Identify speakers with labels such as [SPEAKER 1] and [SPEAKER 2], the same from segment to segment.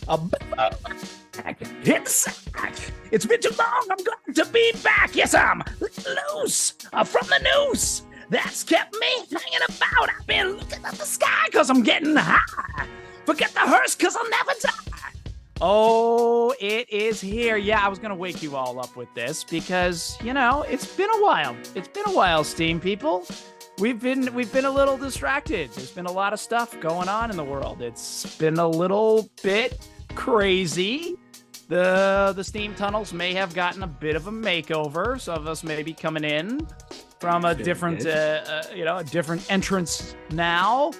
[SPEAKER 1] I'm back. Hit the sack. It's been too long. I'm glad to be back. Yes, I'm loose from the noose that's kept me hanging about. I've been looking at the sky because I'm getting high. Forget the hearse because I'll never die. Oh, it is here. Yeah, I was going to wake you all up with this because, you know, it's been a while. It's been a while, Steam people. We've been a little distracted. There's been a lot of stuff going on in the world. It's been a little bit crazy. The Steam tunnels may have gotten a bit of a makeover. Some of us may be coming in from a different, a different entrance now.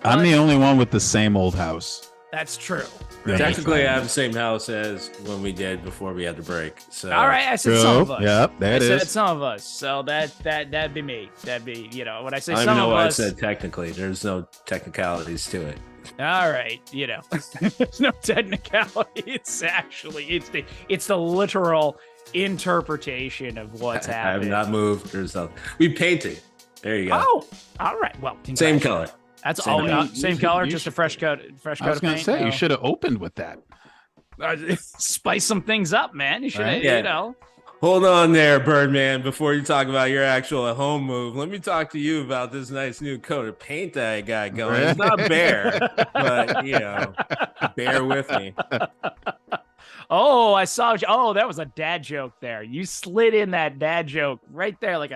[SPEAKER 2] I'm the only one with the same old house.
[SPEAKER 1] That's true.
[SPEAKER 3] Technically, I have the same house as when we did before we had the break. So
[SPEAKER 1] all right, I said some of us.
[SPEAKER 2] Yep, I said
[SPEAKER 1] some of us. So that'd be me. That'd be, you know, when I say
[SPEAKER 3] I don't
[SPEAKER 1] some
[SPEAKER 3] know
[SPEAKER 1] of
[SPEAKER 3] why
[SPEAKER 1] us.
[SPEAKER 3] I said technically. There's no technicalities to it.
[SPEAKER 1] All right, you know, there's no technicality. It's the literal interpretation of what's happening.
[SPEAKER 3] I have not moved. There's nothing. We painted. There you go.
[SPEAKER 1] Oh, all right. Well,
[SPEAKER 3] same color.
[SPEAKER 1] That's same color, just a fresh coat.
[SPEAKER 2] I was going to say, you should have opened with that.
[SPEAKER 1] Spice some things up, man. You should have, you know.
[SPEAKER 3] Hold on there, Birdman. Before you talk about your actual home move, let me talk to you about this nice new coat of paint that I got going. It's not bare, but, you know, bear with me.
[SPEAKER 1] Oh, I saw. Oh, that was a dad joke there. You slid in that dad joke right there, like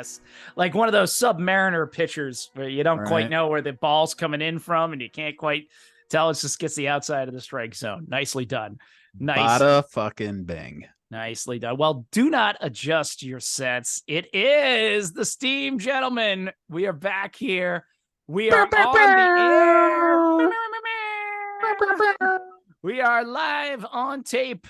[SPEAKER 1] one of those Submariner pitchers where you don't quite know where the ball's coming in from, and you can't quite tell. It just gets the outside of the strike zone. Nicely done. Nice.
[SPEAKER 2] Bada fucking bang.
[SPEAKER 1] Nicely done. Well, do not adjust your sets. It is the Steam Gentlemen. We are back here. We are on the air. We are live on tape.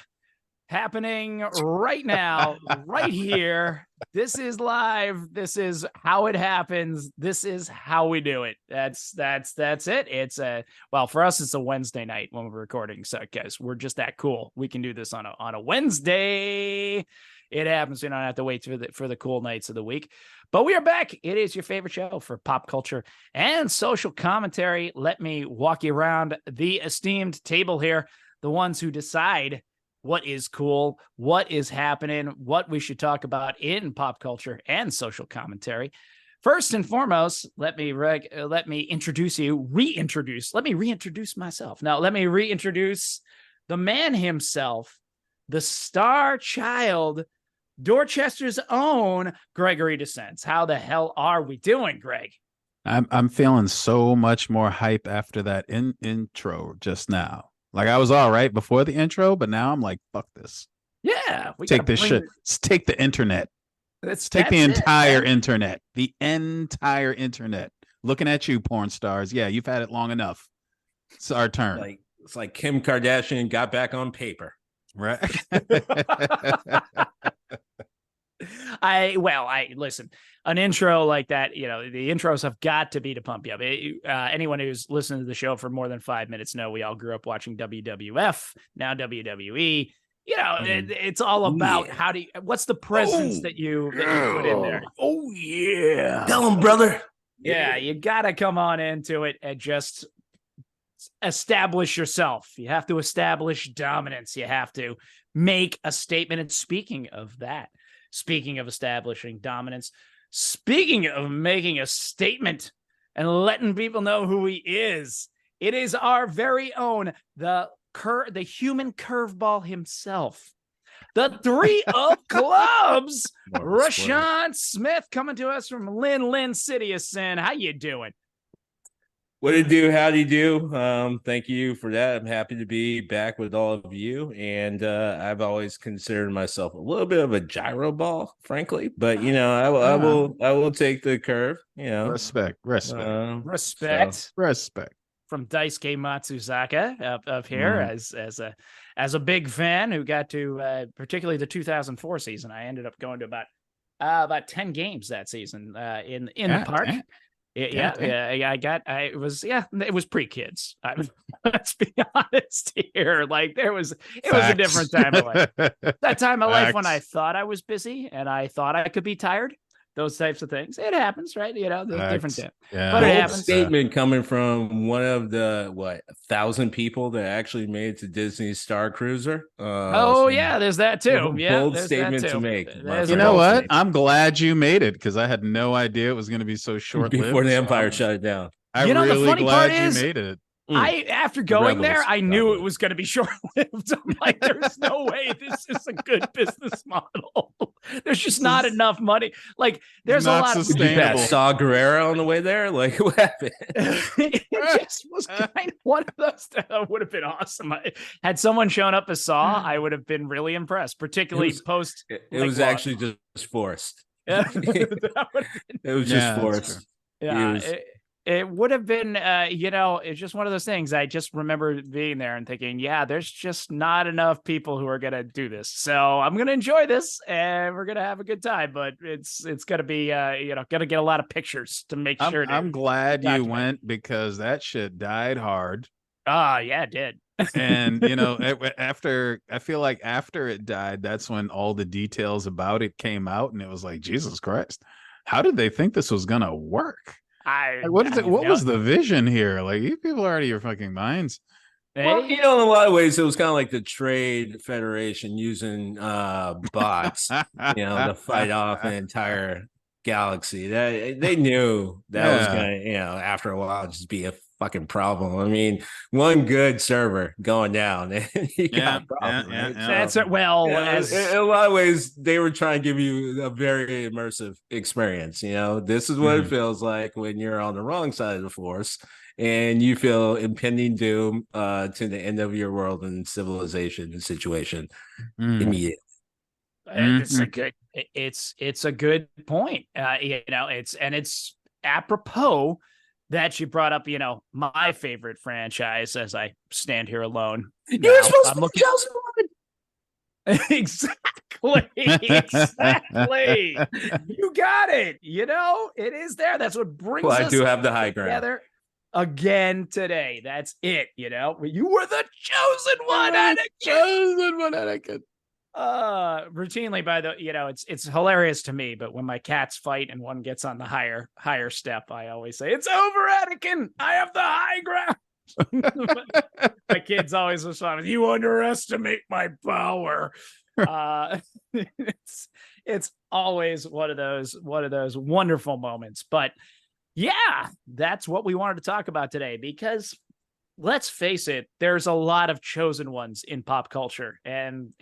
[SPEAKER 1] Happening right now, right here. This is live. This is how it happens. This is how we do it. That's it. It's for us, it's a Wednesday night when we're recording. So, guys, we're just that cool. We can do this on a Wednesday. It happens. You don't have to wait for the cool nights of the week. But we are back. It is your favorite show for pop culture and social commentary. Let me walk you around the esteemed table here. The ones who decide what is cool, what is happening, what we should talk about in pop culture and social commentary. First and foremost, let me reintroduce myself. Now, let me reintroduce the man himself, the star child, Dorchester's own Gregory Descents. How the hell are we doing, Greg?
[SPEAKER 2] I'm feeling so much more hype after that intro just now. Like I was all right before the intro, but now I'm like, fuck this.
[SPEAKER 1] Yeah.
[SPEAKER 2] Take this shit. Let's take the internet. Let's take the entire internet. The entire internet. Looking at you, porn stars. Yeah, you've had it long enough. It's our turn.
[SPEAKER 3] It's like Kim Kardashian got back on paper.
[SPEAKER 2] Right.
[SPEAKER 1] I listen, an intro like that, you know, the intros have got to be to pump you up. Anyone who's listened to the show for more than 5 minutes know we all grew up watching WWF, now WWE. You know, it's all about what's the presence that you put in there?
[SPEAKER 3] Oh, yeah. Tell them, brother.
[SPEAKER 1] Yeah, you got to come on into it and just establish yourself. You have to establish dominance. You have to make a statement. And speaking of that, speaking of establishing dominance, speaking of making a statement and letting people know who he is, it is our very own, the human curveball himself, the three of clubs, RaShaun Smith, coming to us from Lynn City of Sin. How you doing?
[SPEAKER 3] What did do? How do you do? Thank you for that. I'm happy to be back with all of you. And I've always considered myself a little bit of a gyro ball, frankly. But you know, I will take the curve. You know,
[SPEAKER 2] respect
[SPEAKER 1] from Daisuke Matsuzaka up here as a big fan who got to particularly the 2004 season. I ended up going to about 10 games that season in the park. Damn. It was pre-kids. Let's be honest here. Like it was a different time of life. That time of life when I thought I was busy and I thought I could be tired. those types of things. It happens, right? There's different things.
[SPEAKER 2] Yeah.
[SPEAKER 1] But it
[SPEAKER 3] Bold
[SPEAKER 1] happens.
[SPEAKER 3] statement coming from one of the 1,000 people that actually made it to Disney's Star Cruiser.
[SPEAKER 1] There's that too. Yeah,
[SPEAKER 3] bold
[SPEAKER 1] there's
[SPEAKER 3] statement
[SPEAKER 1] that too.
[SPEAKER 3] to make.
[SPEAKER 2] You know what? I'm glad you made it because I had no idea it was going to be so short-lived.
[SPEAKER 3] Before the Empire shut it down.
[SPEAKER 2] I'm
[SPEAKER 1] the
[SPEAKER 2] really
[SPEAKER 1] funny
[SPEAKER 2] glad
[SPEAKER 1] part
[SPEAKER 2] you
[SPEAKER 1] is,
[SPEAKER 2] made it.
[SPEAKER 1] After going there, I knew
[SPEAKER 3] Rebels.
[SPEAKER 1] it was going to be short-lived. I'm like, there's no way this is a good business model. There's just not enough money. Like, there's a
[SPEAKER 2] not
[SPEAKER 1] lot of
[SPEAKER 2] sustainable.
[SPEAKER 3] Saw Gerrera on the way there. Like, what happened?
[SPEAKER 1] It just was kind of one of those that would have been awesome. Had someone shown up as Saw, I would have been really impressed, particularly post.
[SPEAKER 3] It was actually just forced.
[SPEAKER 1] Yeah,
[SPEAKER 3] It was just forced.
[SPEAKER 1] Yeah, it would have been, it's just one of those things. I just remember being there and thinking, yeah, there's just not enough people who are going to do this. So I'm going to enjoy this and we're going to have a good time. But it's going to be, going to get a lot of pictures to make sure.
[SPEAKER 2] I'm glad you went because that shit died hard.
[SPEAKER 1] Yeah, it did.
[SPEAKER 2] And, I feel like after it died, that's when all the details about it came out. And it was like, Jesus Christ, how did they think this was going to work? What was the vision here? Like, you people are out of your fucking minds.
[SPEAKER 3] Well, in a lot of ways, it was kind of like the Trade Federation using bots, to fight off an entire galaxy. That they knew that was gonna, after a while, just be a fucking problem. I mean, one good server going down, and you got a problem. Right?
[SPEAKER 1] That's it. Well,
[SPEAKER 3] in a lot of ways, they were trying to give you a very immersive experience. This is what it feels like when you're on the wrong side of the Force and you feel impending doom to the end of your world and civilization and situation immediately.
[SPEAKER 1] It's a good point. It's apropos that you brought up, my favorite franchise as I stand here alone.
[SPEAKER 3] You're supposed to be chosen one.
[SPEAKER 1] Exactly. You got it. It is there. That's what brings us
[SPEAKER 3] I do have the high ground
[SPEAKER 1] together again today. That's it. You were the chosen one, Anakin. Routinely by the it's hilarious to me, but when my cats fight and one gets on the higher step, I always say, it's over, Anakin, I have the high ground. My kids always respond with, you underestimate my power. It's always one of those wonderful moments. But yeah, that's what we wanted to talk about today, because let's face it, there's a lot of chosen ones in pop culture and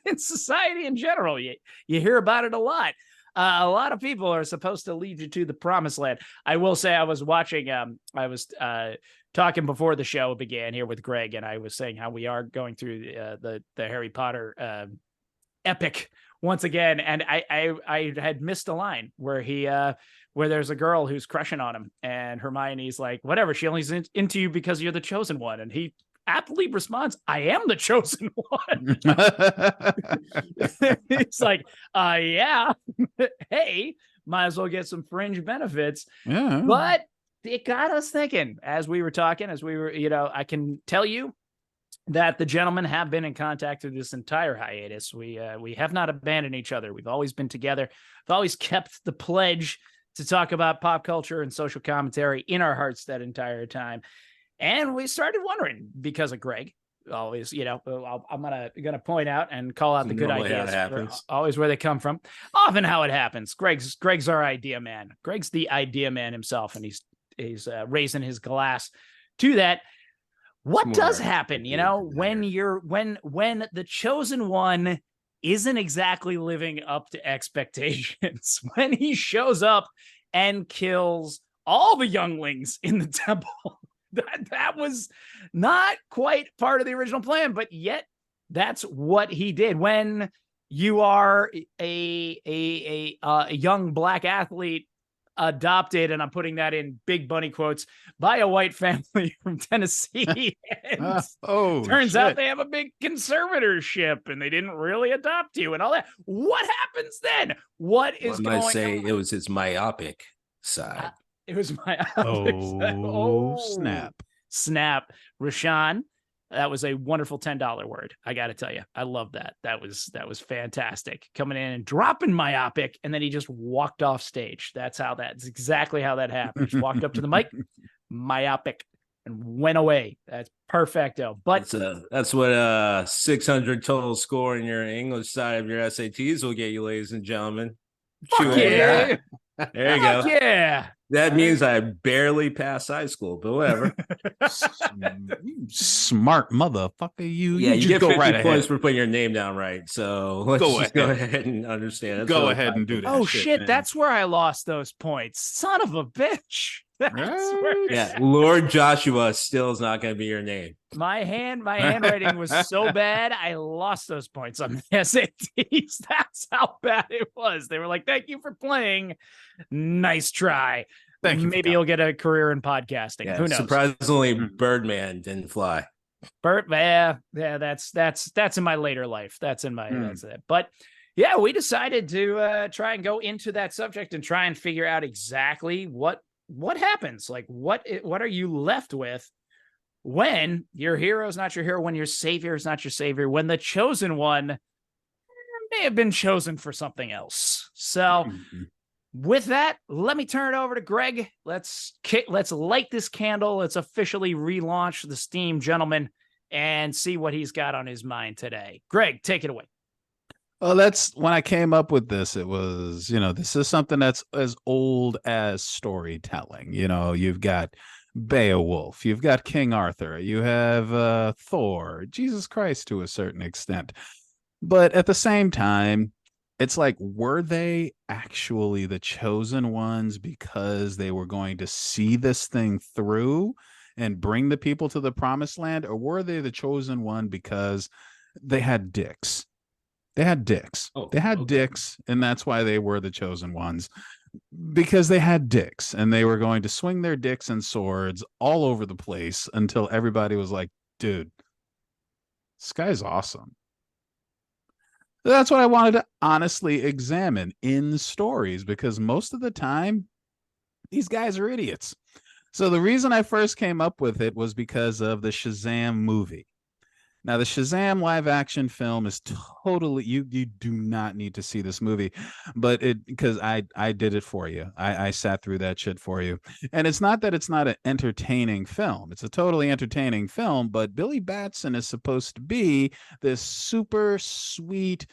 [SPEAKER 1] in society in general. You hear about it a lot. A lot of people are supposed to lead you to the promised land. I will say I was watching, talking before the show began here with Greg, and I was saying how we are going through the Harry Potter epic once again. And I had missed a line where where there's a girl who's crushing on him, and Hermione's like, whatever, she only's into you because you're the chosen one. And he aptly responds, I am the chosen one. It's like, yeah, hey, might as well get some fringe benefits.
[SPEAKER 2] Yeah.
[SPEAKER 1] But it got us thinking as we were talking, I can tell you that the gentlemen have been in contact through this entire hiatus. We have not abandoned each other. We've always been together. We've always kept the pledge to talk about pop culture and social commentary in our hearts that entire time. And we started wondering, because of Greg, always, I'm gonna point out and call out the good ideas, always where they come from, often how it happens. Greg's our idea man. Greg's the idea man himself, and he's raising his glass to that. What does happen, when the chosen one isn't exactly living up to expectations, when he shows up and kills all the younglings in the temple? That was not quite part of the original plan, but yet that's what he did. When you are a young black athlete adopted, and I'm putting that in big bunny quotes, by a white family from Tennessee. And turns out they have a big conservatorship and they didn't really adopt you and all that. What happens then? What is going on? I might say
[SPEAKER 3] it was his myopic side.
[SPEAKER 1] It was myopic side.
[SPEAKER 2] Snap.
[SPEAKER 1] RaShaun, That was a wonderful $10 word. I got to tell you, I love that. That was fantastic. Coming in and dropping myopic, and then he just walked off stage. That's exactly how that happened. Just walked up to the mic, myopic, and went away. That's perfecto. But
[SPEAKER 3] that's what 600 total score in your English side of your SATs will get you, ladies and gentlemen.
[SPEAKER 1] Yeah.
[SPEAKER 3] There you go.
[SPEAKER 1] Yeah.
[SPEAKER 3] That means I barely passed high school, but whatever.
[SPEAKER 2] Smart motherfucker, you.
[SPEAKER 3] Yeah, you get
[SPEAKER 2] go
[SPEAKER 3] 50
[SPEAKER 2] right
[SPEAKER 3] points
[SPEAKER 2] ahead.
[SPEAKER 3] for putting your name down right. So let's go ahead and understand.
[SPEAKER 2] Go ahead and do that.
[SPEAKER 1] Oh shit, that's where I lost those points. Son of a bitch.
[SPEAKER 3] Yeah, Lord Joshua still is not going to be your name.
[SPEAKER 1] My handwriting was so bad, I lost those points on the SATs. That's how bad it was. They were like, "Thank you for playing. Nice try.
[SPEAKER 2] Thank you.
[SPEAKER 1] Maybe you'll get a career in podcasting.
[SPEAKER 3] Yeah,
[SPEAKER 1] who knows?"
[SPEAKER 3] Surprisingly, Birdman didn't fly.
[SPEAKER 1] Yeah, that's in my later life. That's it. But yeah, we decided to try and go into that subject and try and figure out exactly what happens. Like, what are you left with when your hero is not your hero, when your savior is not your savior, when the chosen one may have been chosen for something else. So with that, let me turn it over to Greg. Let's light this candle. Let's officially relaunch the Steam Gentleman and see what he's got on his mind today. Greg, take it away.
[SPEAKER 2] Well, that's when I came up with this. It was, this is something that's as old as storytelling. You've got Beowulf, you've got King Arthur, you have Thor, Jesus Christ to a certain extent. But at the same time, it's like, were they actually the chosen ones because they were going to see this thing through and bring the people to the promised land? Or were they the chosen one because they had dicks? They had dicks. Dicks, and that's why they were the chosen ones. Because they had dicks, and they were going to swing their dicks and swords all over the place until everybody was like, dude, this guy's awesome. That's what I wanted to honestly examine in stories, because most of the time, these guys are idiots. So the reason I first came up with it was because of the Shazam movie. Now, the Shazam live action film is totally, you do not need to see this movie, but because I did it for you. I sat through that shit for you. And it's not that it's not an entertaining film. It's a totally entertaining film, but Billy Batson is supposed to be this super sweet,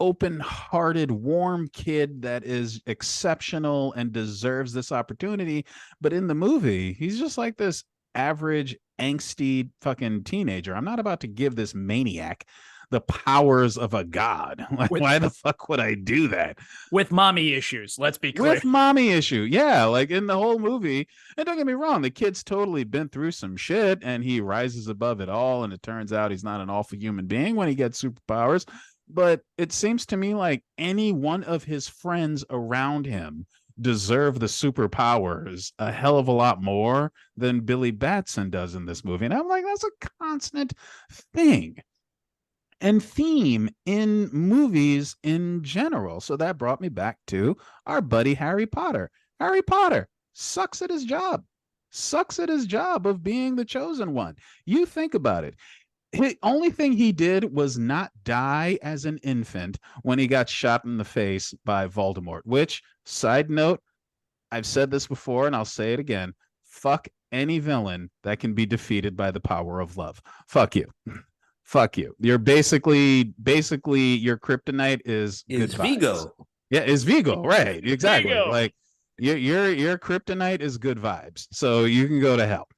[SPEAKER 2] open-hearted, warm kid that is exceptional and deserves this opportunity. But in the movie, he's just like this average angsty fucking teenager. I'm not about to give this maniac the powers of a god. Like, why the fuck would I do that?
[SPEAKER 1] With mommy issues, let's be clear.
[SPEAKER 2] With mommy issue, yeah. Like in the whole movie, and don't get me wrong, the kid's totally been through some shit, and he rises above it all, and it turns out he's not an awful human being when he gets superpowers. But it seems to me like any one of his friends around him deserve the superpowers a hell of a lot more than Billy Batson does in this movie. And I'm like, that's a constant thing and theme in movies in general. So that brought me back to our buddy Harry Potter. Harry Potter sucks at his job of being the chosen one. You think about it. The only thing he did was not die as an infant when he got shot in the face by Voldemort, which, side note, I've said this before and I'll say it again. Fuck any villain that can be defeated by the power of love. Fuck you. Fuck you. You're basically your kryptonite is
[SPEAKER 3] Vigo.
[SPEAKER 2] Yeah, is Vigo, right. Exactly.
[SPEAKER 1] Vigo.
[SPEAKER 2] Like your kryptonite is good vibes. So you can go to hell.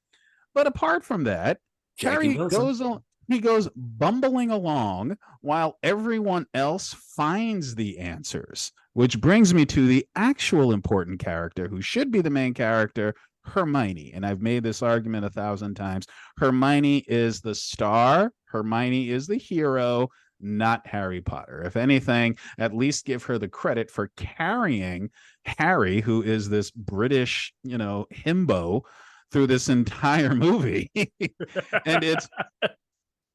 [SPEAKER 2] But apart from that, Harry goes on. He goes bumbling along while everyone else finds the answers, which brings me to the actual important character who should be the main character, Hermione. And I've made this argument 1,000 times. Hermione is the star. Hermione is the hero, not Harry Potter. If anything, at least give her the credit for carrying Harry, who is this British, himbo, through this entire movie. And it's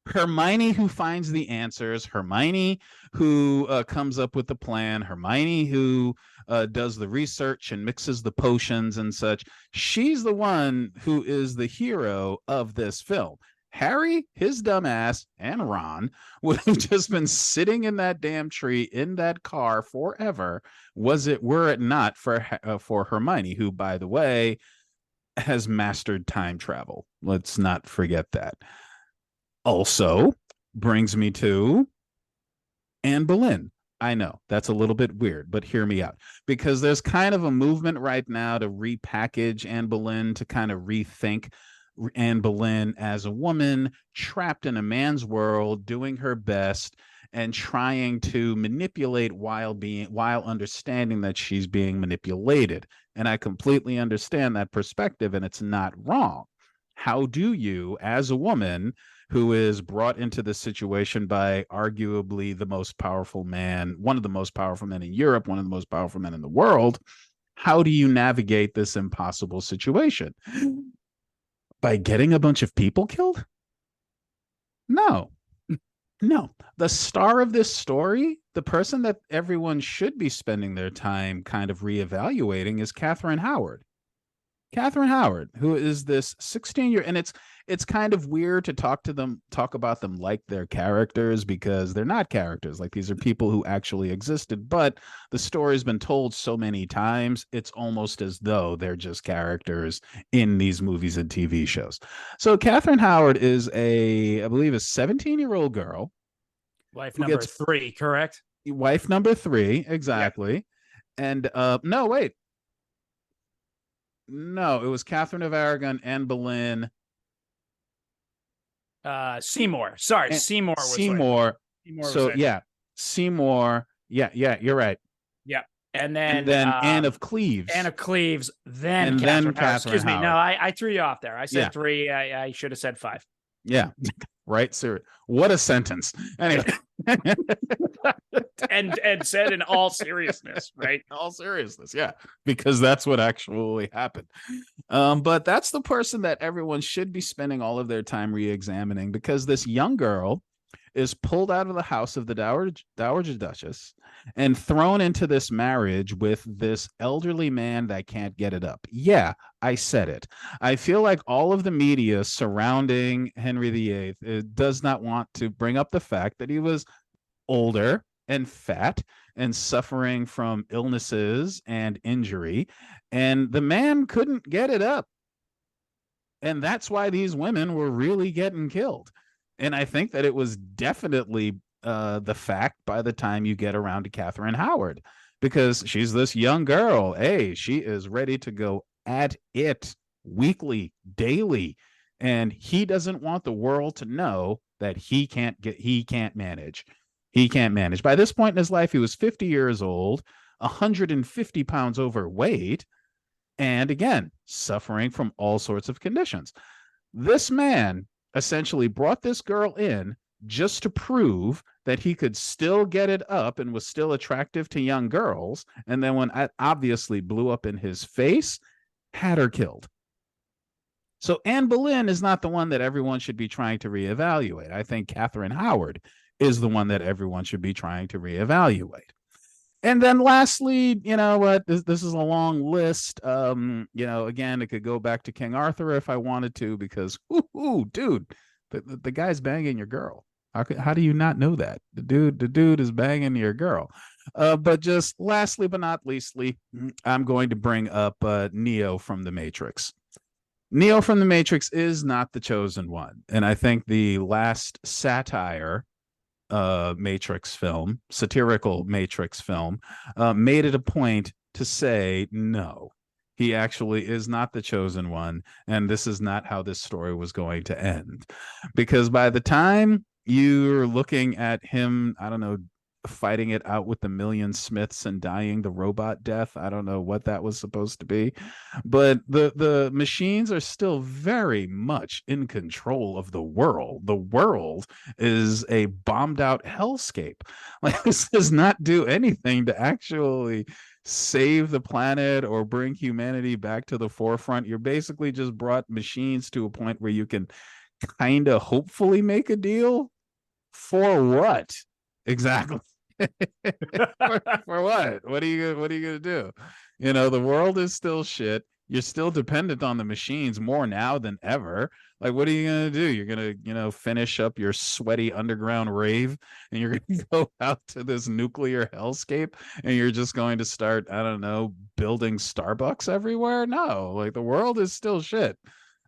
[SPEAKER 2] Hermione who finds the answers, Hermione who comes up with the plan, Hermione who does the research and mixes the potions and such. She's the one who is the hero of this film. Harry, his dumb ass, and Ron would have just been sitting in that damn tree in that car forever. Were it not for Hermione, who, by the way, has mastered time travel. Let's not forget that. Also brings me to Anne Boleyn. I know that's a little bit weird, but hear me out, because there's kind of a movement right now to repackage Anne Boleyn, to kind of rethink Anne Boleyn as a woman trapped in a man's world, doing her best and trying to manipulate while understanding that she's being manipulated. And I completely understand that perspective, and it's not wrong. How do you, as a woman who is brought into this situation by arguably the most powerful man, one of the most powerful men in Europe, one of the most powerful men in the world, how do you navigate this impossible situation? By getting a bunch of people killed? No. The star of this story, the person that everyone should be spending their time kind of reevaluating, is Catherine Howard. Catherine Howard, who is this 16-year, and it's kind of weird to talk about them like they're characters, because they're not characters. Like, these are people who actually existed, but the story's been told so many times, it's almost as though they're just characters in these movies and TV shows. So Catherine Howard is I believe a 17-year-old girl.
[SPEAKER 1] Wife number 3, correct?
[SPEAKER 2] Wife number 3, exactly. Yeah. And no, wait. No, it was Catherine of Aragon and Boleyn.
[SPEAKER 1] Seymour. Sorry,
[SPEAKER 2] and
[SPEAKER 1] Seymour.
[SPEAKER 2] Seymour. Seymour. Yeah, you're right.
[SPEAKER 1] Yeah. And then
[SPEAKER 2] Anne of Cleves.
[SPEAKER 1] Then Catherine Howard. Excuse me. No, I threw you off there. I said 3. I should have said 5.
[SPEAKER 2] Yeah. Right, sir. What a sentence. Anyway.
[SPEAKER 1] and said in all seriousness, right?
[SPEAKER 2] All seriousness, yeah, because that's what actually happened. But that's the person that everyone should be spending all of their time re-examining, because this young girl is pulled out of the house of the Dowager Duchess and thrown into this marriage with this elderly man that can't get it up. Yeah, I said it. I feel like all of the media surrounding Henry VIII does not want to bring up the fact that he was older and fat and suffering from illnesses and injury, and the man couldn't get it up. And that's why these women were really getting killed. And I think that it was definitely the fact by the time you get around to Catherine Howard, because she's this young girl. Hey, she is ready to go at it weekly, daily. And he doesn't want the world to know that he can't manage. He can't manage. By this point in his life, he was 50 years old, 150 pounds overweight, and again, suffering from all sorts of conditions. This man essentially brought this girl in just to prove that he could still get it up and was still attractive to young girls. And then when it obviously blew up in his face, had her killed. So Anne Boleyn is not the one that everyone should be trying to reevaluate. I think Catherine Howard is the one that everyone should be trying to reevaluate. And then lastly, you know what, this is a long list. Again, it could go back to King Arthur if I wanted to, because, dude, the guy's banging your girl. How do you not know that? The dude is banging your girl. But just lastly, but not leastly, I'm going to bring up Neo from The Matrix. Neo from The Matrix is not the chosen one. And I think the last satirical Matrix film, made it a point to say, no, he actually is not the chosen one. And this is not how this story was going to end. Because by the time you're looking at him, I don't know, fighting it out with the million Smiths and dying the robot death. I don't know what that was supposed to be, but the machines are still very much in control of the world. The world is a bombed out hellscape. Like, this does not do anything to actually save the planet or bring humanity back to the forefront. You're basically just brought machines to a point where you can kind of hopefully make a deal. For what exactly? for what? What are you gonna do? You know, the world is still shit. You're still dependent on the machines more now than ever. Like, what are you going to do? You're going to, finish up your sweaty underground rave and you're going to go out to this nuclear hellscape and you're just going to start, I don't know, building Starbucks everywhere? No, like the world is still shit.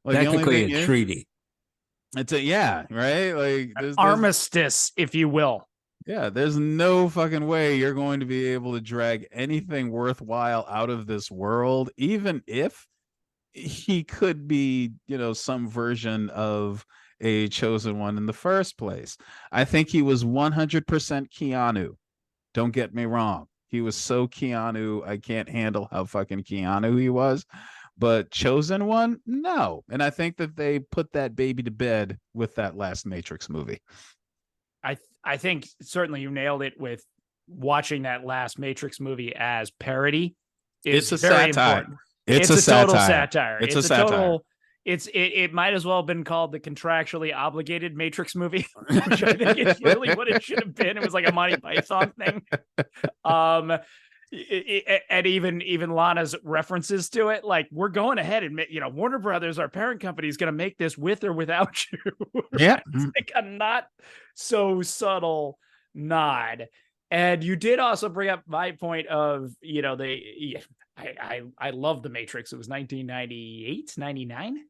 [SPEAKER 2] Like
[SPEAKER 3] technically a treaty.
[SPEAKER 2] It's right? Like
[SPEAKER 1] there's armistice, if you will.
[SPEAKER 2] Yeah, there's no fucking way you're going to be able to drag anything worthwhile out of this world, even if he could be, some version of a chosen one in the first place. I think he was 100% Keanu. Don't get me wrong. He was so Keanu, I can't handle how fucking Keanu he was. But chosen one, no. And I think that they put that baby to bed with that last Matrix movie.
[SPEAKER 1] I think certainly you nailed it with watching that last Matrix movie as parody.
[SPEAKER 2] It's a satire.
[SPEAKER 1] Important. It's a total satire. It's a satire. Total. It might as well have been called the contractually obligated Matrix movie, which I think is really what it should have been. It was like a Monty Python thing. And even Lana's references to it, like, we're going ahead and Warner Brothers, our parent company, is going to make this with or without you.
[SPEAKER 2] Yeah,
[SPEAKER 1] it's like a not so subtle nod. And you did also bring up my point of I love the Matrix. It was 1998, 99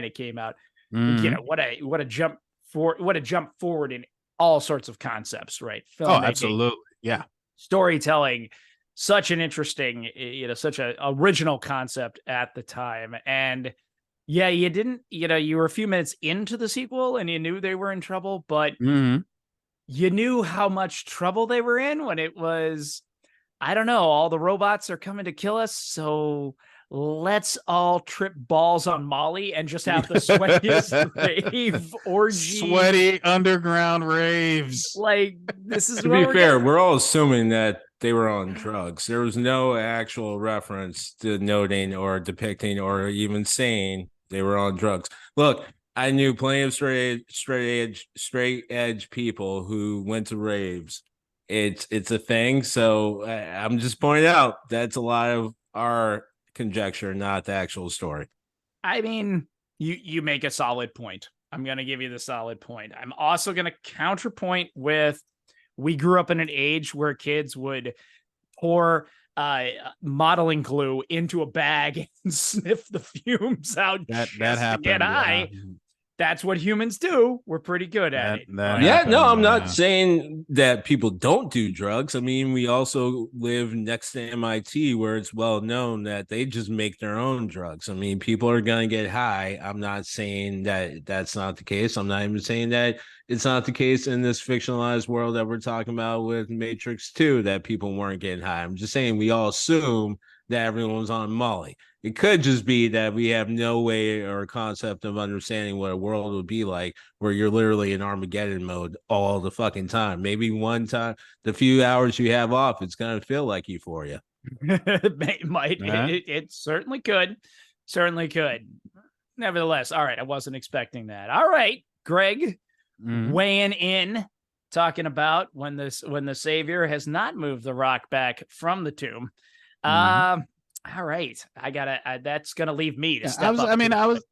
[SPEAKER 1] it came out. What a jump forward in all sorts of concepts, right?
[SPEAKER 2] Oh, absolutely. Yeah.
[SPEAKER 1] Storytelling, such an interesting, such an original concept at the time. And yeah, you didn't, you were a few minutes into the sequel and you knew they were in trouble, but you knew how much trouble they were in when it was, I don't know, all the robots are coming to kill us, so let's all trip balls on Molly and just have the sweatiest rave orgy.
[SPEAKER 2] Sweaty underground raves.
[SPEAKER 1] Like, this is
[SPEAKER 3] to be fair, we're all assuming that they were on drugs. There was no actual reference to noting or depicting or even saying they were on drugs. Look, I knew plenty of straight edge people who went to raves. It's a thing. So I'm just pointing out that's a lot of our conjecture, not the actual story.
[SPEAKER 1] I mean, you make a solid point. I'm going to give you the solid point. I'm also going to counterpoint with, we grew up in an age where kids would pour modeling glue into a bag and sniff the fumes out.
[SPEAKER 2] That happened.
[SPEAKER 1] To get high. Yeah. That's what humans do. We're pretty good at it.
[SPEAKER 3] I'm not saying that people don't do drugs. I mean, we also live next to MIT, where it's well known that they just make their own drugs. I mean, people are going to get high. I'm not saying that that's not the case. I'm not even saying that it's not the case in this fictionalized world that we're talking about with Matrix 2, that people weren't getting high. I'm just saying we all assume that everyone was on Molly. It could just be that we have no way or concept of understanding what a world would be like where you're literally in Armageddon mode all the fucking time. Maybe one time, the few hours you have off, it's going to feel like Euphoria.
[SPEAKER 1] It might. Yeah. It certainly could. Certainly could. Nevertheless, all right, I wasn't expecting that. All right, Greg, weighing in, talking about when the Savior has not moved the rock back from the tomb. All right, that's gonna leave me to step up.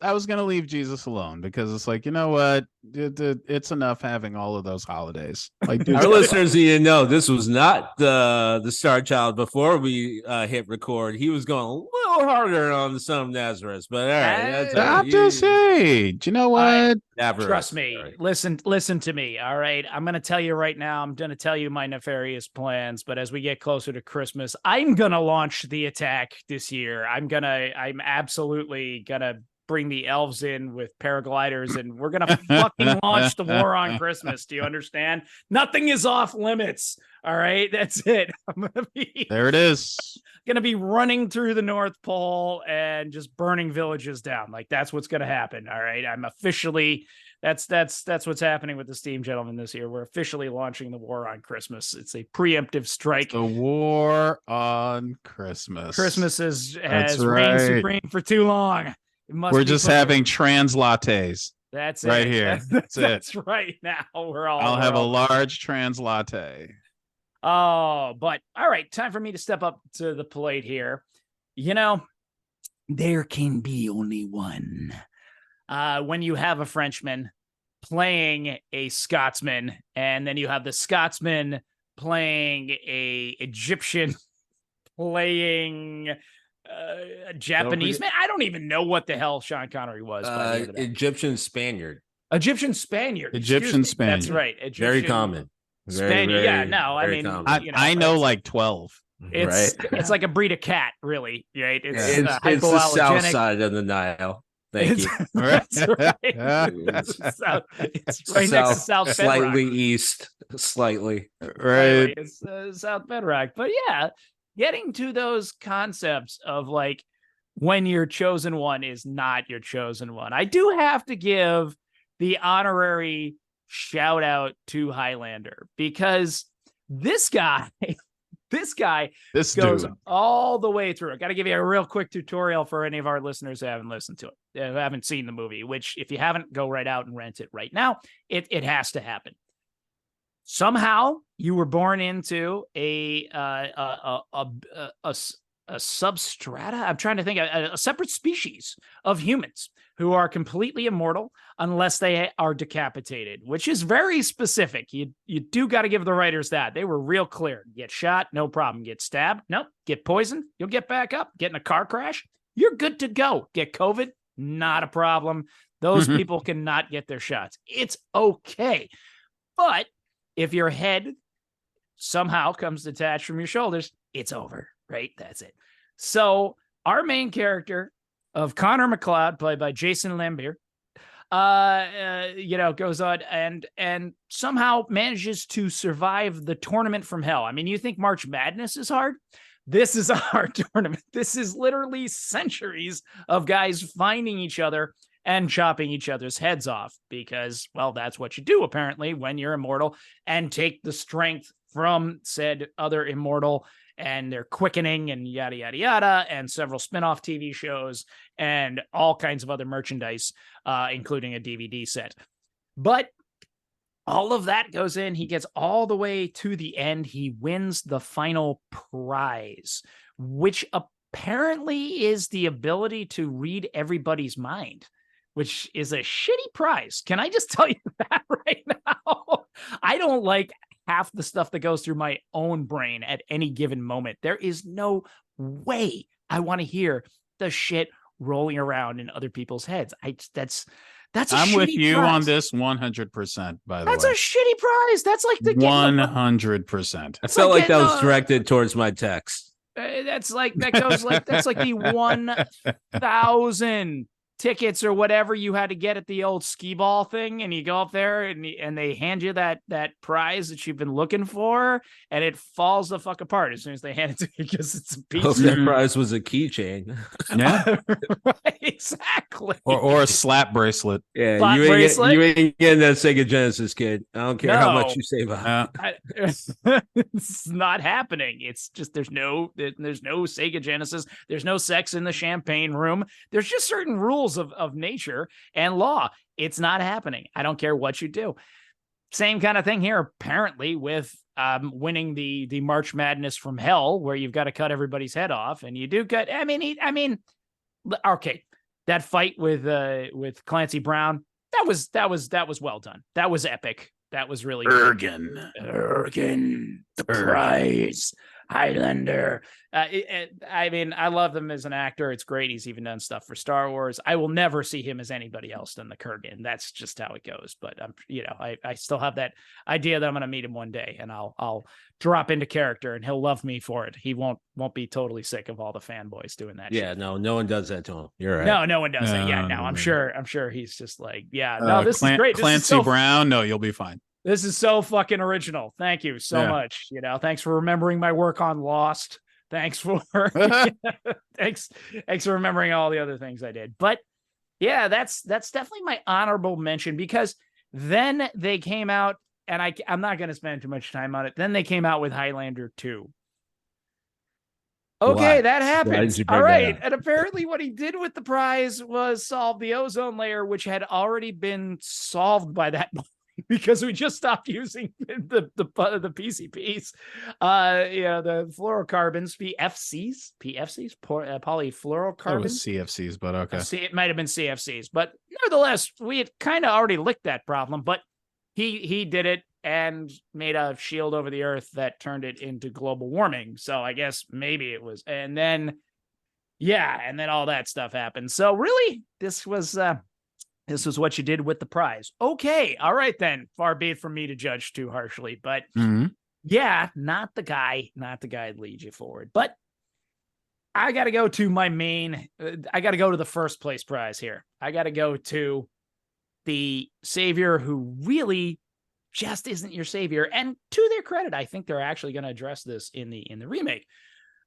[SPEAKER 2] I was gonna leave Jesus alone because it's like, you know what, it's enough having all of those holidays. Like,
[SPEAKER 3] our listeners need to know this was not the Star Child before we hit record. He was going a little harder on the Son of Nazareth, but all right,
[SPEAKER 2] I'm just saying. Do you know what?
[SPEAKER 1] Trust me. Listen to me. All right, I'm gonna tell you right now. I'm gonna tell you my nefarious plans. But as we get closer to Christmas, I'm gonna launch the attack this year. I'm absolutely gonna bring the elves in with paragliders, and we're gonna fucking launch the war on Christmas. Do you understand? Nothing is off limits. All right, that's it. I'm gonna be
[SPEAKER 2] there. It is
[SPEAKER 1] gonna be running through the North Pole and just burning villages down. Like, that's what's gonna happen. All right, I'm officially. That's what's happening with the Steam Gentlemen this year. We're officially launching the war on Christmas. It's a preemptive strike.
[SPEAKER 2] The war on Christmas.
[SPEAKER 1] Christmas has reigned supreme for too long.
[SPEAKER 2] We're just having trans lattes.
[SPEAKER 1] That's
[SPEAKER 2] right
[SPEAKER 1] it.
[SPEAKER 2] Here.
[SPEAKER 1] That's right now.
[SPEAKER 2] I'll have a large trans latte.
[SPEAKER 1] Oh, but all right. Time for me to step up to the plate here. There can be only one. When you have a Frenchman playing a Scotsman, and then you have the Scotsman playing a Egyptian playing a Japanese man. I don't even know what the hell Sean Connery was.
[SPEAKER 3] Egyptian Spaniard.
[SPEAKER 1] Egyptian Spaniard.
[SPEAKER 2] Egyptian Spaniard.
[SPEAKER 1] That's right.
[SPEAKER 3] Very common.
[SPEAKER 1] Spaniard. Yeah, no, I mean,
[SPEAKER 2] I know like 12.
[SPEAKER 1] It's like a breed of cat, really, right?
[SPEAKER 3] It's the south side of the Nile. Thank you.
[SPEAKER 1] That's right. It's right next to South Bedrock.
[SPEAKER 3] Slightly east, slightly.
[SPEAKER 2] Right.
[SPEAKER 1] It's South Bedrock. But yeah, getting to those concepts of like when your chosen one is not your chosen one. I do have to give the honorary shout out to Highlander because this guy goes all the way through. I got to give you a real quick tutorial for any of our listeners who haven't listened to it, who haven't seen the movie, which if you haven't, go right out and rent it right now. It has to happen. Somehow you were born into a substrata. I'm trying to think a separate species of humans who are completely immortal unless they are decapitated, which is very specific. You do got to give the writers that. They were real clear. Get shot, no problem. Get stabbed, nope. Get poisoned, you'll get back up. Get in a car crash, you're good to go. Get COVID, not a problem. Those people cannot get their shots. It's okay. But if your head somehow comes detached from your shoulders, it's over, right? That's it. So our main character of Connor McLeod, played by Jason Lambert, goes on and somehow manages to survive the tournament from hell. I mean, you think March Madness is hard? This is a hard tournament. This is literally centuries of guys finding each other and chopping each other's heads off because, well, that's what you do apparently when you're immortal and take the strength from said other immortal and their quickening and yada, yada, yada, and several spin-off TV shows and all kinds of other merchandise, including a DVD set. But all of that goes in. He gets all the way to the end. He wins the final prize, which apparently is the ability to read everybody's mind, which is a shitty prize. Can I just tell you that right now? I don't like half the stuff that goes through my own brain at any given moment. There is no way I want to hear the shit rolling around in other people's heads. I'm
[SPEAKER 2] with you
[SPEAKER 1] prize.
[SPEAKER 2] on this 100%, by the way.
[SPEAKER 1] That's a shitty prize. That's like the
[SPEAKER 2] 100%.
[SPEAKER 3] I felt like that was directed towards my text.
[SPEAKER 1] That's like the 1,000 tickets or whatever you had to get at the old skee ball thing, and you go up there and they hand you that prize that you've been looking for, and it falls the fuck apart as soon as they hand it to you because it's a piece.
[SPEAKER 3] Hope that prize was a keychain.
[SPEAKER 2] Yeah,
[SPEAKER 1] right, exactly.
[SPEAKER 2] Or a slap bracelet.
[SPEAKER 3] Yeah,
[SPEAKER 1] slap
[SPEAKER 3] you ain't getting that Sega Genesis, kid. I don't care how much you save on.
[SPEAKER 1] It's not happening. It's just there's no Sega Genesis. There's no sex in the champagne room. There's just certain rules of nature and law. It's not happening. I don't care what you do. Same kind of thing here, apparently, with winning the March Madness from hell, where you've got to cut everybody's head off, and you do cut. I mean, okay, that fight with Clancy Brown, that was well done. That was epic. That was really
[SPEAKER 2] Ergen,
[SPEAKER 1] the prize. Highlander. I mean, I love him as an actor. It's great. He's even done stuff for Star Wars. I will never see him as anybody else than the Kurgan. That's just how it goes. But I still have that idea that I'm going to meet him one day, and I'll drop into character, and he'll love me for it. He won't be totally sick of all the fanboys doing that.
[SPEAKER 3] Yeah, shit. No one does that to him. You're right.
[SPEAKER 1] No one does that. Yeah, no, I'm sure he's just like, yeah, no, this is great.
[SPEAKER 2] Clancy Brown. No, you'll be fine.
[SPEAKER 1] This is so fucking original. Thank you so much. Thanks for remembering my work on Lost. Thanks for thanks for remembering all the other things I did. But yeah, that's definitely my honorable mention, because then they came out, and I'm not going to spend too much time on it. Then they came out with Highlander 2. Okay, that happens. All right. And apparently what he did with the prize was solve the ozone layer, which had already been solved by that point. because we just stopped using the PCPs, the fluorocarbons, PFCs, polyfluorocarbons.
[SPEAKER 2] It was CFCs, but okay.
[SPEAKER 1] It might have been CFCs, but nevertheless, we had kind of already licked that problem, but he did it and made a shield over the earth that turned it into global warming. So I guess maybe it was, and then all that stuff happened. So really, this was what you did with the prize. Okay. All right, then. Far be it from me to judge too harshly, but not the guy to lead you forward. But I got to go to I got to go to the first place prize here. I got to go to the savior who really just isn't your savior. And to their credit, I think they're actually going to address this in the remake.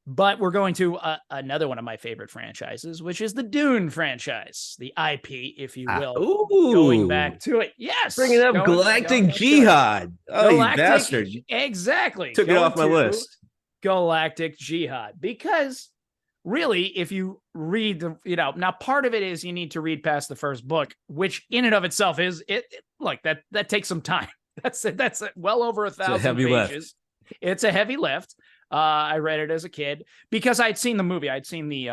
[SPEAKER 1] But we're going to another one of my favorite franchises, which is the Dune franchise, the IP, if you will. Going back to it. Yes.
[SPEAKER 3] Bringing up Galactic Jihad. Oh, you bastard.
[SPEAKER 1] Exactly.
[SPEAKER 3] Took it off my list.
[SPEAKER 1] Galactic Jihad. Because really, if you read now part of it is you need to read past the first book, which in and of itself is that takes some time. That's well over 1,000 pages. It's a heavy lift. I read it as a kid because I'd seen the movie. I'd seen the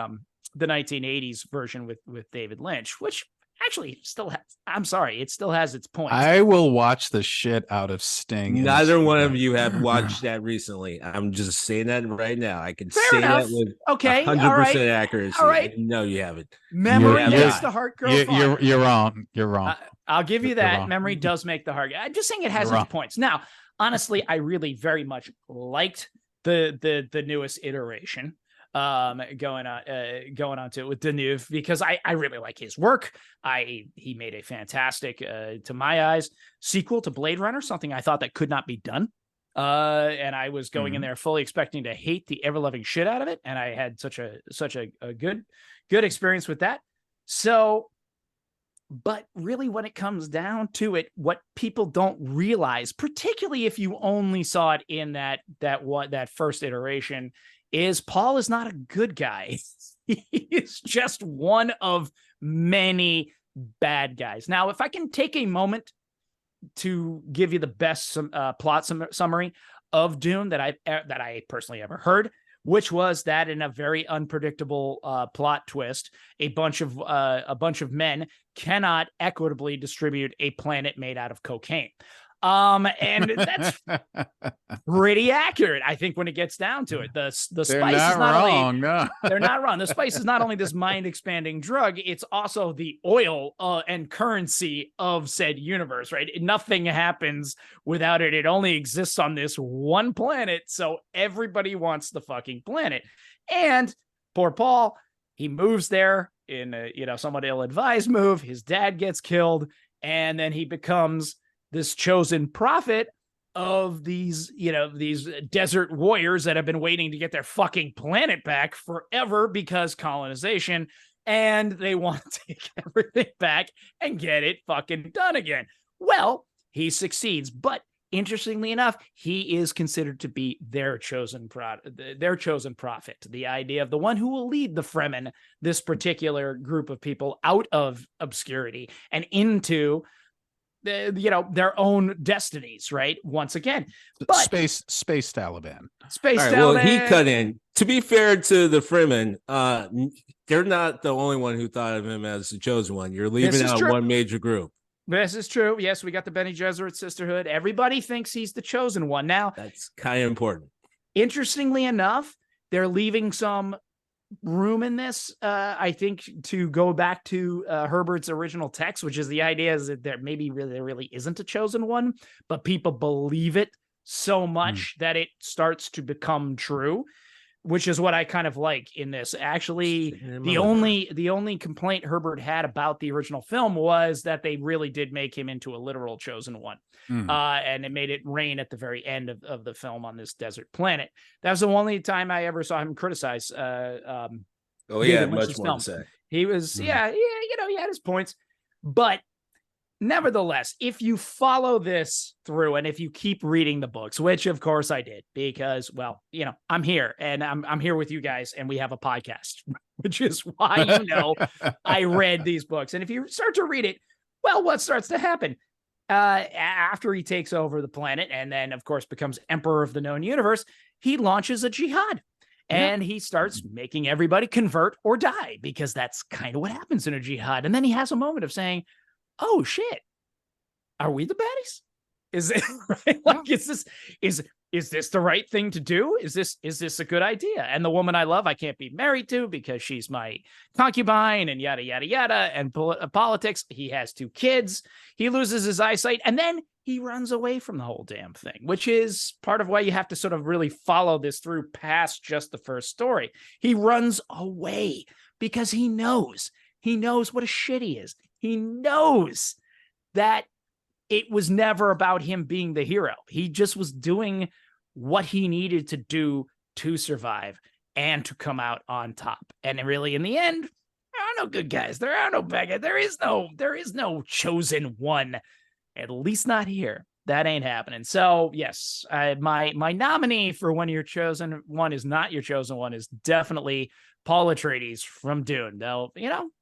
[SPEAKER 1] 1980s version with David Lynch, which actually still has its points.
[SPEAKER 2] I will watch the shit out of Sting.
[SPEAKER 3] Neither one of you have watched that recently. I'm just saying that right now. I can say that with 100% accuracy.
[SPEAKER 1] All right.
[SPEAKER 3] No, you haven't.
[SPEAKER 1] Memory makes the heart grow fonder.
[SPEAKER 2] You're wrong. You're wrong.
[SPEAKER 1] I'll give you that. Memory does make the heart. I'm just saying it has its points. Now, honestly, I really very much liked the newest iteration going on to it with Deneuve, because I really like his work. He made a fantastic to my eyes sequel to Blade Runner, something I thought that could not be done, and I was going in there fully expecting to hate the ever-loving shit out of it, and I had such a good experience with that. So, but really, when it comes down to it, what people don't realize, particularly if you only saw it in that first iteration, is Paul is not a good guy. He's just one of many bad guys. Now, if I can take a moment to give you the best plot summary of Dune that I personally ever heard, which was that in a very unpredictable plot twist, a bunch of men cannot equitably distribute a planet made out of cocaine. And that's pretty accurate, I think, when it gets down to it. The spice is not wrong. No. They're not wrong. The spice is not only this mind-expanding drug, it's also the oil and currency of said universe, right? Nothing happens without it. It only exists on this one planet, so everybody wants the fucking planet. And poor Paul, he moves there in a somewhat ill-advised move. His dad gets killed, and then he becomes this chosen prophet of these desert warriors that have been waiting to get their fucking planet back forever because colonization, and they want to take everything back and get it fucking done again. Well, he succeeds, but interestingly enough, he is considered to be their chosen prophet. The idea of the one who will lead the Fremen, this particular group of people, out of obscurity and into their own destinies, right? Once again, but
[SPEAKER 2] space Taliban.
[SPEAKER 1] Taliban.
[SPEAKER 3] Well, he cut in. To be fair to the Fremen, they're not the only one who thought of him as the chosen one. You're leaving out one major group.
[SPEAKER 1] This is true. Yes, we got the Bene Gesserit Sisterhood. Everybody thinks he's the chosen one. Now,
[SPEAKER 3] that's kind of important.
[SPEAKER 1] Interestingly enough, they're leaving some room in this, I think, to go back to Herbert's original text, which is the idea is that there really isn't a chosen one, but people believe it so much that it starts to become true, which is what I kind of like in this. Actually, the only complaint Herbert had about the original film was that they really did make him into a literal chosen one. And it made it rain at the very end of the film on this desert planet. That was the only time I ever saw him criticize.
[SPEAKER 3] He had much more to say.
[SPEAKER 1] He was, he had his points. But nevertheless, if you follow this through and if you keep reading the books, which of course I did, because, well, I'm here and I'm here with you guys and we have a podcast, which is why, I read these books. And if you start to read it, well, what starts to happen? after he takes over the planet and then, of course, becomes emperor of the known universe, he launches a jihad. And he starts making everybody convert or die, because that's kind of what happens in a jihad. And then he has a moment of saying, oh, shit, are we the baddies? Is it right? Like, is this the right thing to do? Is this a good idea? And the woman I love, I can't be married to because she's my concubine, and yada, yada, yada. And politics. He has 2 kids. He loses his eyesight. And then he runs away from the whole damn thing, which is part of why you have to sort of really follow this through past just the first story. He runs away because he knows what a shit he is. He knows that it was never about him being the hero. He just was doing what he needed to do to survive and to come out on top. And really, in the end, there are no good guys. There are no bad guys. There is no chosen one. At least not here. That ain't happening. So yes, my nominee for When Your Chosen One Is Not Your Chosen One is definitely Paul Atreides from Dune. Though,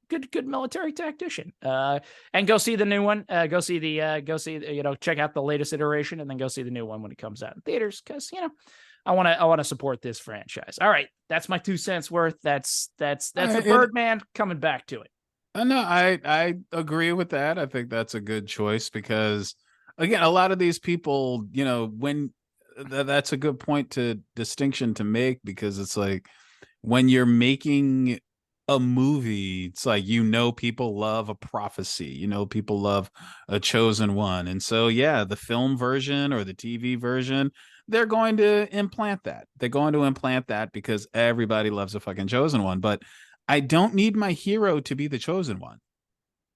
[SPEAKER 1] good military tactician. And go see the new one. Check out the latest iteration, and then go see the new one when it comes out in theaters, because I want to support this franchise. All right, that's my 2 cents worth. That's the Birdman coming back to it.
[SPEAKER 2] No, I agree with that. I think that's a good choice because, again, a lot of these people, when that's a good distinction to make, because it's like when you're making a movie, it's like, people love a prophecy, people love a chosen one. And so, the film version or the TV version, they're going to implant that. They're going to implant that because everybody loves a fucking chosen one. But I don't need my hero to be the chosen one.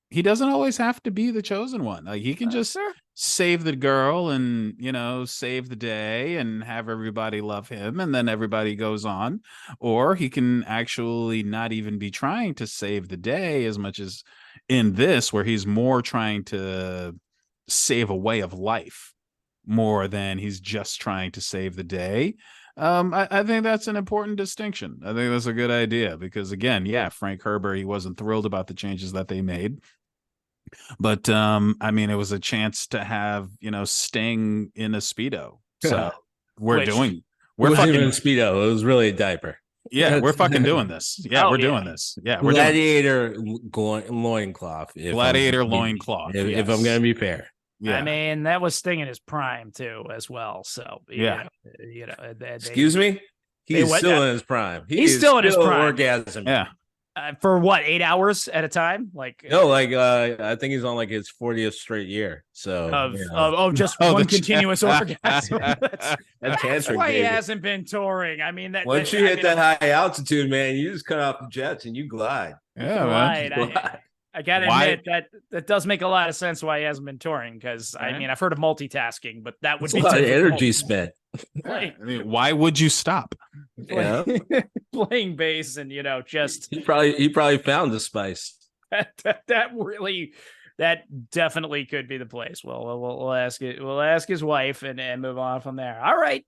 [SPEAKER 2] He doesn't always have to be the chosen one. Like, he can just save the girl and, save the day and have everybody love him, and then everybody goes on. Or he can actually not even be trying to save the day as much as in this, where he's more trying to save a way of life more than he's just trying to save the day. I think that's an important distinction. I think that's a good idea because, again, Frank Herbert, he wasn't thrilled about the changes that they made. But, it was a chance to have, Sting in a Speedo. So we're fucking
[SPEAKER 3] in a Speedo. It was really a diaper.
[SPEAKER 2] Yeah, we're fucking doing this. Yeah, we're doing this. Yeah, we're
[SPEAKER 3] Gladiator loincloth.
[SPEAKER 2] Gladiator loincloth.
[SPEAKER 3] If I'm going to be fair.
[SPEAKER 1] Yeah. That was Sting in his prime too, as well. So
[SPEAKER 3] excuse me. He's still in his prime.
[SPEAKER 1] He's still in his prime.
[SPEAKER 3] Orgasm.
[SPEAKER 2] Yeah.
[SPEAKER 1] For what, 8 hours at a time?
[SPEAKER 3] I think he's on like his 40th straight year. So
[SPEAKER 1] one continuous orgasm.
[SPEAKER 3] That's cancer.
[SPEAKER 1] Why he hasn't been touring.
[SPEAKER 3] Once you hit that high altitude, man, you just cut off the jets and you glide.
[SPEAKER 1] Yeah, I gotta admit that does make a lot of sense why he hasn't been touring, because I've heard of multitasking, but that would be a lot of
[SPEAKER 3] energy spent.
[SPEAKER 2] Why would you stop?
[SPEAKER 3] Yeah.
[SPEAKER 1] Playing bass and just
[SPEAKER 3] he probably found the spice.
[SPEAKER 1] That definitely could be the place. Well, we'll ask it. We'll ask his wife and move on from there. All right.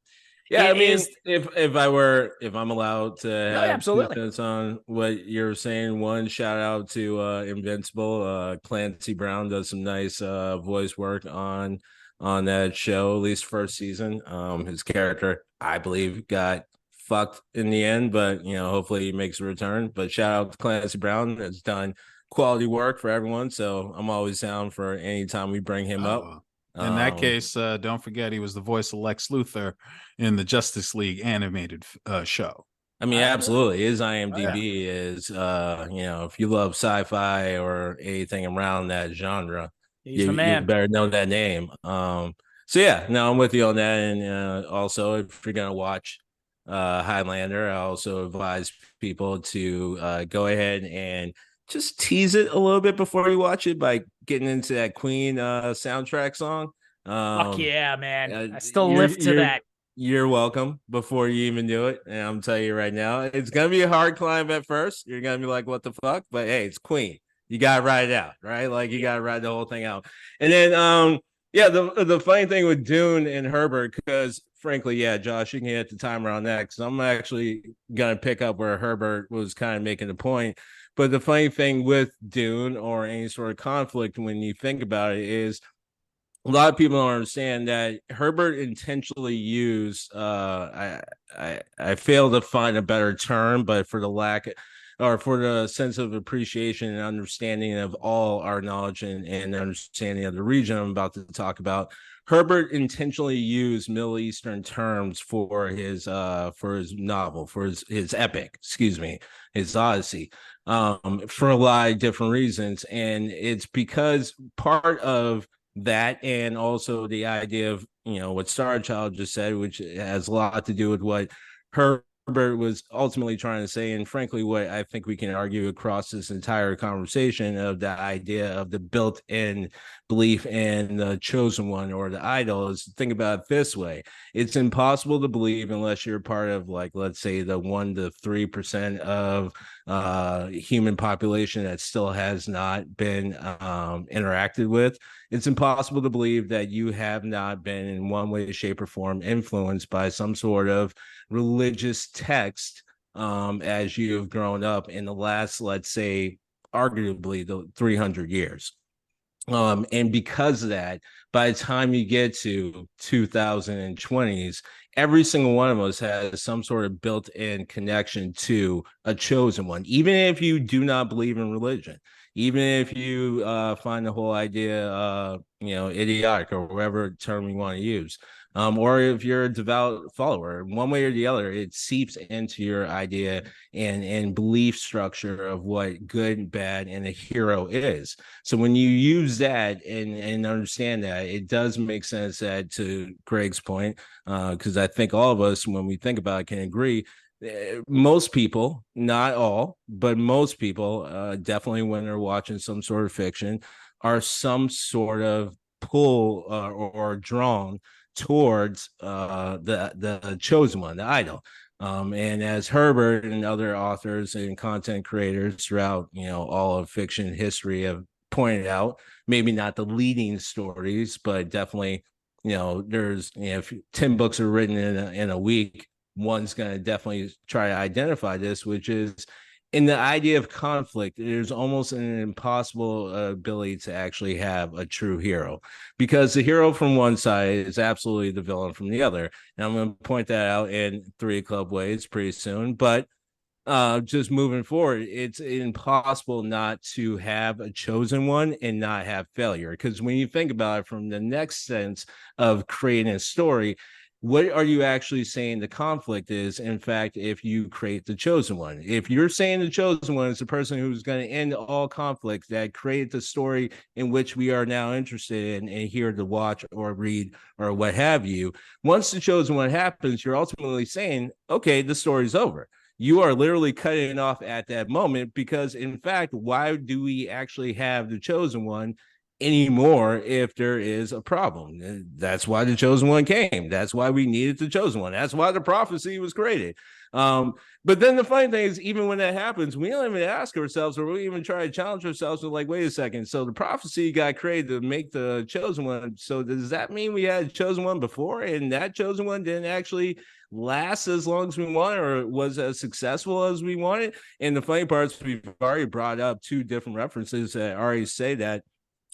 [SPEAKER 3] Yeah, if I'm allowed to have
[SPEAKER 1] absolutely
[SPEAKER 3] on what you're saying, one shout out to Invincible. Clancy Brown does some nice voice work on that show, at least first season. His character, I believe, got fucked in the end, but hopefully he makes a return. But shout out to Clancy Brown, has done quality work for everyone. So I'm always down for any time we bring him up.
[SPEAKER 2] In that case, don't forget he was the voice of Lex Luthor in the Justice League animated show.
[SPEAKER 3] Absolutely. His IMDb is, if you love sci-fi or anything around that genre,
[SPEAKER 1] he's the man.
[SPEAKER 3] You better know that name. I'm with you on that. And also, if you're gonna watch Highlander, I also advise people to go ahead and just tease it a little bit before you watch it by getting into that Queen soundtrack song.
[SPEAKER 1] Fuck yeah, man. I still live to that.
[SPEAKER 3] You're welcome before you even do it. And I'm telling you right now, it's going to be a hard climb at first. You're going to be like, what the fuck? But hey, it's Queen. You got to ride it out, right? Like, you got to ride the whole thing out. And then, the funny thing with Dune and Herbert, because frankly, Josh, you can hit the timer on that, because I'm actually going to pick up where Herbert was kind of making the point. But the funny thing with Dune or any sort of conflict, when you think about it, is a lot of people don't understand that Herbert intentionally used I fail to find a better term, but for the lack or for the sense of appreciation and understanding of all our knowledge and understanding of the region I'm about to talk about, Herbert intentionally used Middle Eastern terms for his novel, for his epic, his Odyssey, for a lot of different reasons. And it's because part of that, and also the idea of, what Star Child just said, which has a lot to do with what Herbert was ultimately trying to say, and frankly what I think we can argue across this entire conversation, of the idea of the built-in belief in the chosen one or the idol, is think about it this way: it's impossible to believe unless you're part of, like, let's say the 1 to 3% of human population that still has not been interacted with. It's impossible to believe that you have not been in one way, shape, or form influenced by some sort of religious text as you have grown up in the last, let's say, arguably the 300 years. And because of that, by the time you get to 2020s, every single one of us has some sort of built-in connection to a chosen one, even if you do not believe in religion, even if you find the whole idea, idiotic, or whatever term you want to use. Or if you're a devout follower, one way or the other, it seeps into your idea and belief structure of what good, bad, and a hero is. So when you use that and understand that, it does make sense that, to Greg's point, because I think all of us, when we think about it, can agree, most people, not all, but most people, definitely when they're watching some sort of fiction, are some sort of pull or drawn towards the chosen one, the idol. And as Herbert and other authors and content creators throughout, all of fiction history have pointed out, maybe not the leading stories, but definitely, there's, if 10 books are written in a week, one's going to definitely try to identify this, which is, in the idea of conflict, there's almost an impossible ability to actually have a true hero, because the hero from one side is absolutely the villain from the other. And I'm going to point that out in 3 Club ways pretty soon. But just moving forward, it's impossible not to have a chosen one and not have failure. Because when you think about it from the next sense of creating a story, what are you actually saying the conflict is? In fact, if you create the chosen one, if you're saying the chosen one is the person who's going to end all conflict, that create the story in which we are now interested in and here to watch or read or what have you, once the chosen one happens, you're ultimately saying, okay, the story's over. You are literally cutting it off at that moment, because in fact, why do we actually have the chosen one anymore if there is a problem? That's why the chosen one came. That's why we needed the chosen one. That's why the prophecy was created. But then the funny thing is, even when that happens, we don't even ask ourselves, or we even try to challenge ourselves with, like, wait a second, so the prophecy got created to make the chosen one, so does that mean we had a chosen one before and that chosen one didn't actually last as long as we wanted, or was as successful as we wanted? And the funny part is, we've already brought up 2 different references that already say that,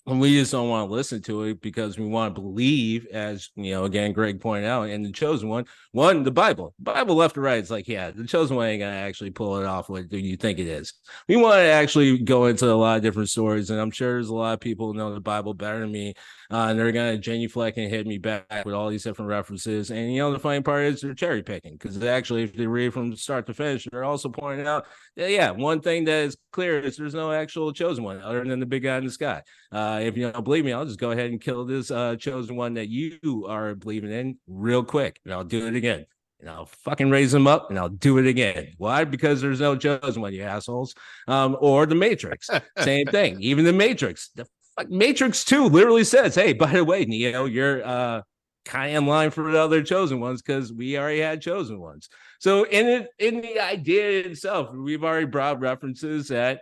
[SPEAKER 3] and we just don't want to listen to it because we want to believe, as again, Greg pointed out, in the chosen one, the Bible left to right. It's like, yeah, the chosen one ain't gonna actually pull it off. What do you think it is? We want to actually go into a lot of different stories, and I'm sure there's a lot of people who know the Bible better than me, and they're gonna genuflect and hit me back with all these different references. And the funny part is, they're cherry picking, because actually, if they read from start to finish, they're also pointing out that, yeah, one thing that is clear is there's no actual chosen one other than the big guy in the sky. If you don't believe me, I'll just go ahead and kill this chosen one that you are believing in real quick, and I'll do it again. And I'll fucking raise them up, and I'll do it again. Why? Because there's no chosen one, you assholes. Or the Matrix, same thing. Even the Matrix, Matrix 2 literally says, hey, by the way, Neo, you're kind of in line for the other chosen ones, because we already had chosen ones. So in the idea itself, we've already brought references that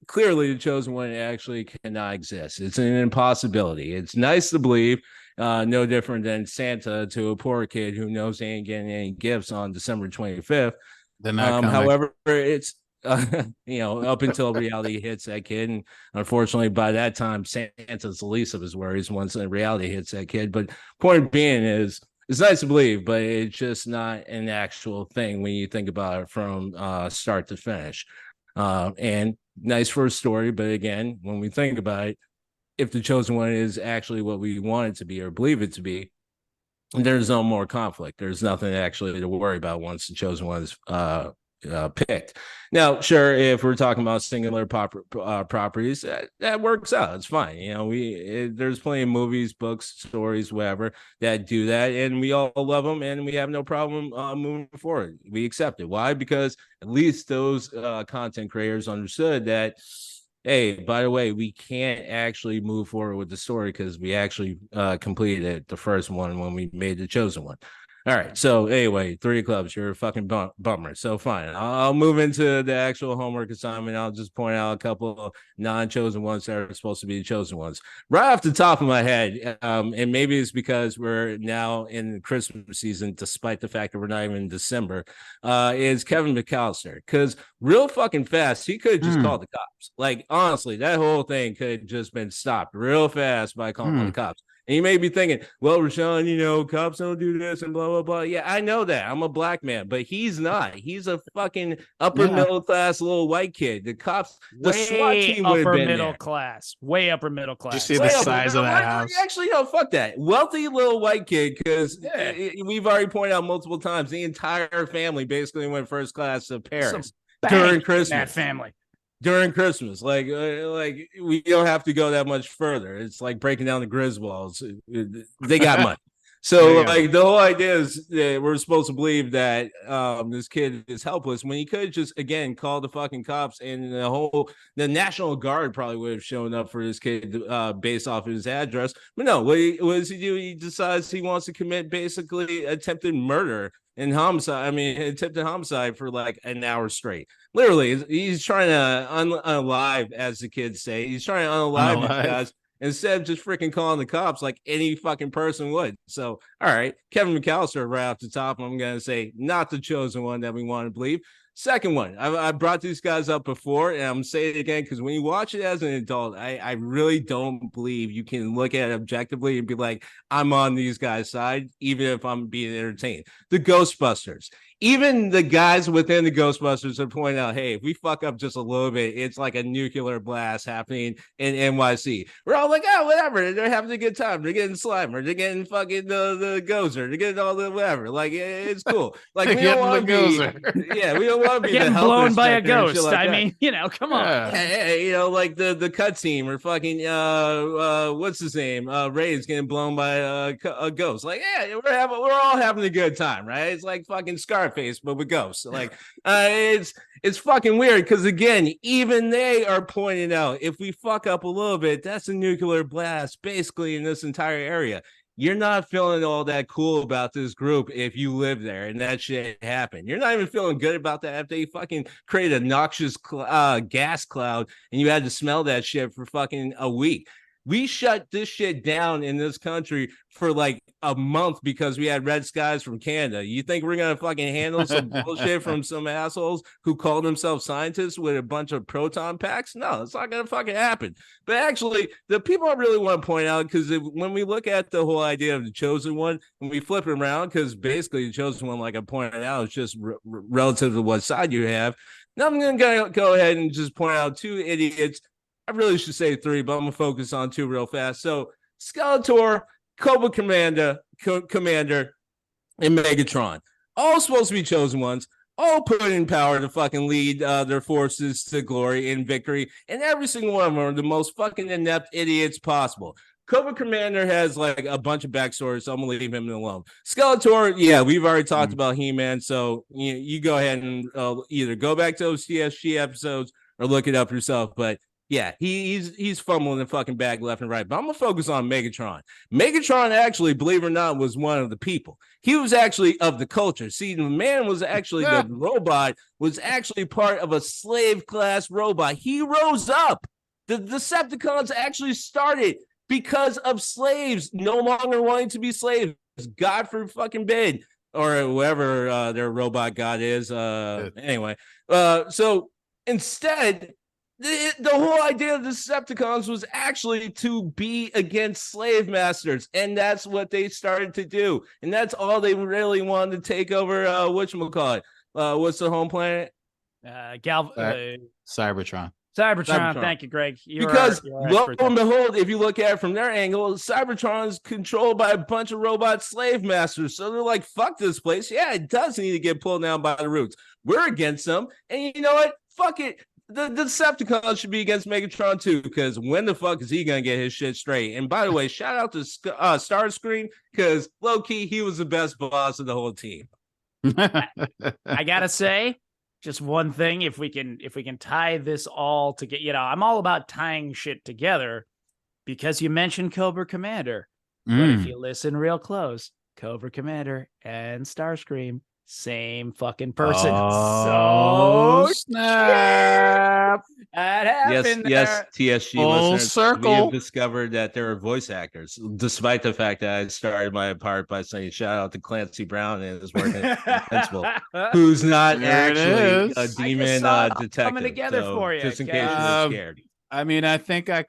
[SPEAKER 3] clearly the chosen one actually cannot exist. It's an impossibility. It's nice to believe, no different than Santa to a poor kid who knows they ain't getting any gifts on December 25th.
[SPEAKER 2] They're not coming.
[SPEAKER 3] However, it's up until reality hits that kid. And unfortunately, by that time, Santa's the least of his worries once reality hits that kid. But point being is, it's nice to believe, but it's just not an actual thing when you think about it from start to finish. And nice for a story, but again, when we think about it, if the chosen one is actually what we want it to be or believe it to be, there's no more conflict. There's nothing actually to worry about once the chosen one is picked. Now, sure, if we're talking about singular properties, that works out. It's fine. There's plenty of movies, books, stories, whatever that do that, and we all love them, and we have no problem moving forward. We accept it. Why? Because at least those content creators understood that, hey, by the way, we can't actually move forward with the story because we actually completed it, the first one, when we made the chosen one. All right. So anyway, 3 clubs, you're a fucking bummer. So fine. I'll move into the actual homework assignment. I'll just point out a couple of non-chosen ones that are supposed to be the chosen ones. Right off the top of my head, and maybe it's because we're now in Christmas season, despite the fact that we're not even in December, is Kevin McAllister. Because real fucking fast, he could have just called the cops. Like, honestly, that whole thing could have just been stopped real fast by calling the cops. And you may be thinking, well, RaShaun, cops don't do this and blah, blah, blah. Yeah, I know that. I'm a black man, but he's not. He's a fucking upper middle class little white kid. The cops, the SWAT team would have been
[SPEAKER 1] middle class. Way upper middle class.
[SPEAKER 2] You see the size of that house?
[SPEAKER 3] Actually, no, fuck that. Wealthy little white kid, because we've already pointed out multiple times, the entire family basically went first class to Paris during Christmas.
[SPEAKER 1] That family.
[SPEAKER 3] During Christmas, like we don't have to go that much further. It's like breaking down the Griswolds. They got money. So like the whole idea is that we're supposed to believe that this kid is helpless when he could just again call the fucking cops, and the National Guard probably would have shown up for this kid based off of his address. But no, what does he do? He decides he wants to commit basically attempted murder and homicide. I mean, attempted homicide for like an hour straight. Literally, he's trying to unalive, as the kids say. He's trying to unalive these guys instead of just freaking calling the cops like any fucking person would. So, all right, Kevin McAllister right off the top, I'm going to say not the chosen one that we want to believe. Second one, I brought these guys up before, and I'm saying it again because when you watch it as an adult, I really don't believe you can look at it objectively and be like, I'm on these guys' side, even if I'm being entertained. The Ghostbusters. Even the guys within the Ghostbusters are pointing out, hey, if we fuck up just a little bit, it's like a nuclear blast happening in NYC. We're all like, oh, whatever. They're having a good time. They're getting Slimer. They're getting fucking the Gozer. They're getting all the whatever. Like, it's cool. Like, we don't want to be, we don't want to be
[SPEAKER 1] getting blown by a ghost. Like I mean, come on.
[SPEAKER 3] Like the cut team or fucking, what's his name? Ray's getting blown by a ghost. Like, we're all having a good time, right? It's like fucking Scarface, but with ghosts. Like, it's fucking weird because again, even they are pointing out if we fuck up a little bit, that's a nuclear blast basically in this entire area. You're not feeling all that cool about this group if you live there and that shit happened. You're not even feeling good about that if they fucking create a noxious gas cloud and you had to smell that shit for fucking a week. We shut this shit down in this country for like a month because we had red skies from Canada. You think we're going to fucking handle some bullshit from some assholes who call themselves scientists with a bunch of proton packs? No, it's not going to fucking happen. But actually, the people I really want to point out, because when we look at the whole idea of the chosen one, when we flip it around, because basically the chosen one, like I pointed out, is just relative to what side you have. Now I'm going to go ahead and just point out 2 idiots. I really should say 3, but I'm going to focus on 2 real fast. So Skeletor, Cobra Commander, and Megatron. All supposed to be chosen ones. All put in power to fucking lead their forces to glory and victory. And every single one of them are the most fucking inept idiots possible. Cobra Commander has like a bunch of backstories, so I'm going to leave him alone. Skeletor, we've already talked about He-Man, so you go ahead and either go back to those CSG episodes or look it up yourself. But yeah, he's fumbling the fucking bag left and right. But I'm going to focus on Megatron. Megatron actually, believe it or not, was one of the people. He was actually of the culture. See, the man was actually, the robot was actually part of a slave class robot. He rose up. The Decepticons actually started because of slaves no longer wanting to be slaves. God forbid, or whoever their robot god is. Anyway, so Instead, the whole idea of the Decepticons was actually to be against slave masters, and that's what they started to do. And that's all they really wanted to take over. Whatchamacallit? What's the home planet?
[SPEAKER 2] Cybertron.
[SPEAKER 1] Cybertron. Thank you, Greg.
[SPEAKER 3] Because lo and behold, if you look at it from their angle, Cybertron is controlled by a bunch of robot slave masters. So they're like, fuck this place. Yeah, it does need to get pulled down by the roots. We're against them. And you know what? Fuck it. The Decepticons should be against Megatron too, because when the fuck is he gonna get his shit straight? And by the way, shout out to Starscream, because low-key, he was the best boss of the whole team.
[SPEAKER 1] I gotta say, just one thing, if we can tie this all together, I'm all about tying shit together, because you mentioned Cobra Commander. But if you listen real close, Cobra Commander and Starscream, same fucking person.
[SPEAKER 2] Oh,
[SPEAKER 1] so
[SPEAKER 2] snap!
[SPEAKER 1] That happened.
[SPEAKER 3] Yes, TSG
[SPEAKER 2] Full
[SPEAKER 3] listeners,
[SPEAKER 2] circle.
[SPEAKER 3] we have discovered that there are voice actors, despite the fact that I started my part by saying shout out to Clancy Brown and his work in Principal, who's not actually a demon detective.
[SPEAKER 1] Coming together for you,
[SPEAKER 3] just in case you're scared.
[SPEAKER 2] I mean, I think I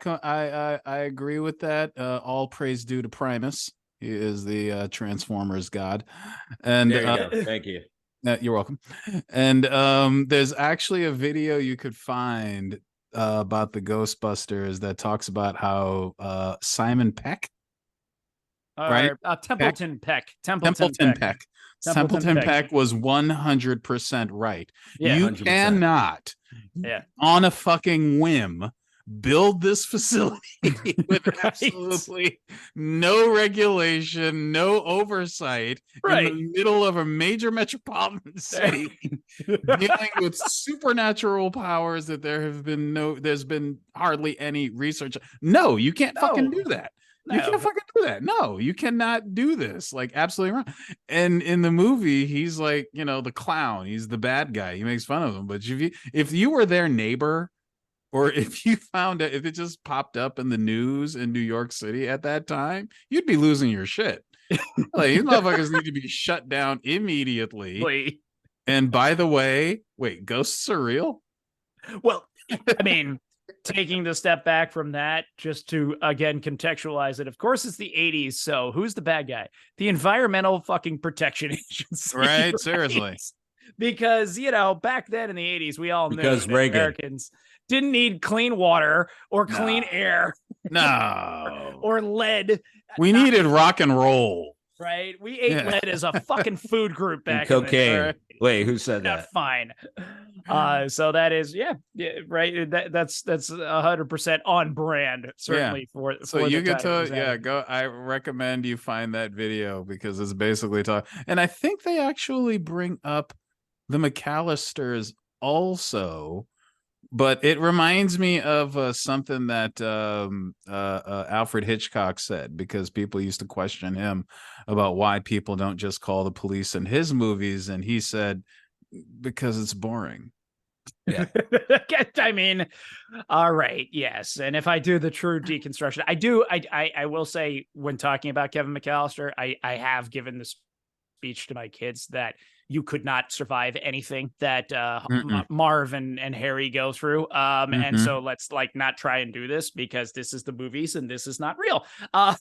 [SPEAKER 2] agree with that. All praise due to Primus. He is the Transformers god. And
[SPEAKER 3] there you go. Thank you.
[SPEAKER 2] You're welcome. And there's actually a video you could find about the Ghostbusters that talks about how Simon Peck, right?
[SPEAKER 1] Templeton Peck.
[SPEAKER 2] Templeton Peck was 100% right.
[SPEAKER 3] Yeah,
[SPEAKER 2] you
[SPEAKER 3] 100%.
[SPEAKER 2] cannot, on a fucking whim, build this facility with absolutely no regulation, no oversight, in the middle of a major metropolitan city, dealing with supernatural powers that there's been hardly any research. No, you can't fucking do that. You can't fucking do that. No, you cannot do this. Like, absolutely wrong. And in the movie, he's like, the clown. He's the bad guy. He makes fun of him. But if you were their neighbor, or if you found it, if it just popped up in the news in New York City at that time, you'd be losing your shit. Like, these motherfuckers need to be shut down immediately. And by the way, wait, ghosts are real?
[SPEAKER 1] Well, I mean, taking the step back from that, just to again contextualize it, of course it's the 80s, so who's the bad guy? The Environmental fucking Protection Agency.
[SPEAKER 2] Right? Seriously.
[SPEAKER 1] Because, back then in the 80s, we all knew that Americans didn't need clean water or clean air.
[SPEAKER 2] No.
[SPEAKER 1] or lead.
[SPEAKER 2] We needed rock and roll.
[SPEAKER 1] Right? We ate lead as a fucking food group back
[SPEAKER 3] and cocaine.
[SPEAKER 1] In the day.
[SPEAKER 3] Wait, who said that?
[SPEAKER 1] Fine. So that is, right. That's 100% on brand, certainly for.
[SPEAKER 2] So you get to, go. I recommend you find that video, because it's basically and I think they actually bring up the McAllisters also, but it reminds me of something that Alfred Hitchcock said, because people used to question him about why people don't just call the police in his movies, and he said, because it's boring.
[SPEAKER 1] Yeah. I mean, all right, yes. And if I do the true deconstruction, I will say, when talking about Kevin McAllister, I have given the speech to my kids that you could not survive anything that Marv and Harry go through. And so let's not try and do this, because this is the movies and this is not real.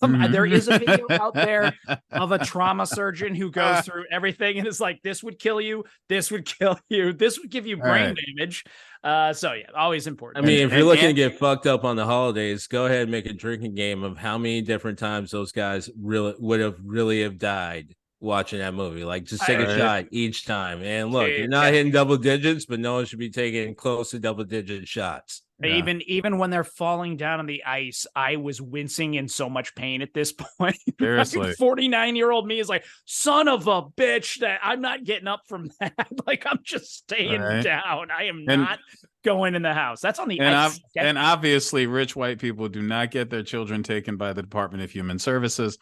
[SPEAKER 1] There is a video out there of a trauma surgeon who goes through everything and is like, this would kill you. This would kill you. This would give you brain damage. Always important.
[SPEAKER 3] I mean, if you're looking to get fucked up on the holidays, go ahead and make a drinking game of how many different times those guys would have died watching that movie. Like, just take a shot each time. And look, you're not hitting double digits, but no one should be taking close to double-digit shots.
[SPEAKER 1] Even when they're falling down on the ice, I was wincing in so much pain at this point.
[SPEAKER 2] Seriously.
[SPEAKER 1] 49-year-old me is like, son of a bitch, that I'm not getting up from that. Like, I'm just staying down. I am not going in the house. That's on the ice.
[SPEAKER 2] And obviously, rich white people do not get their children taken by the Department of Human Services.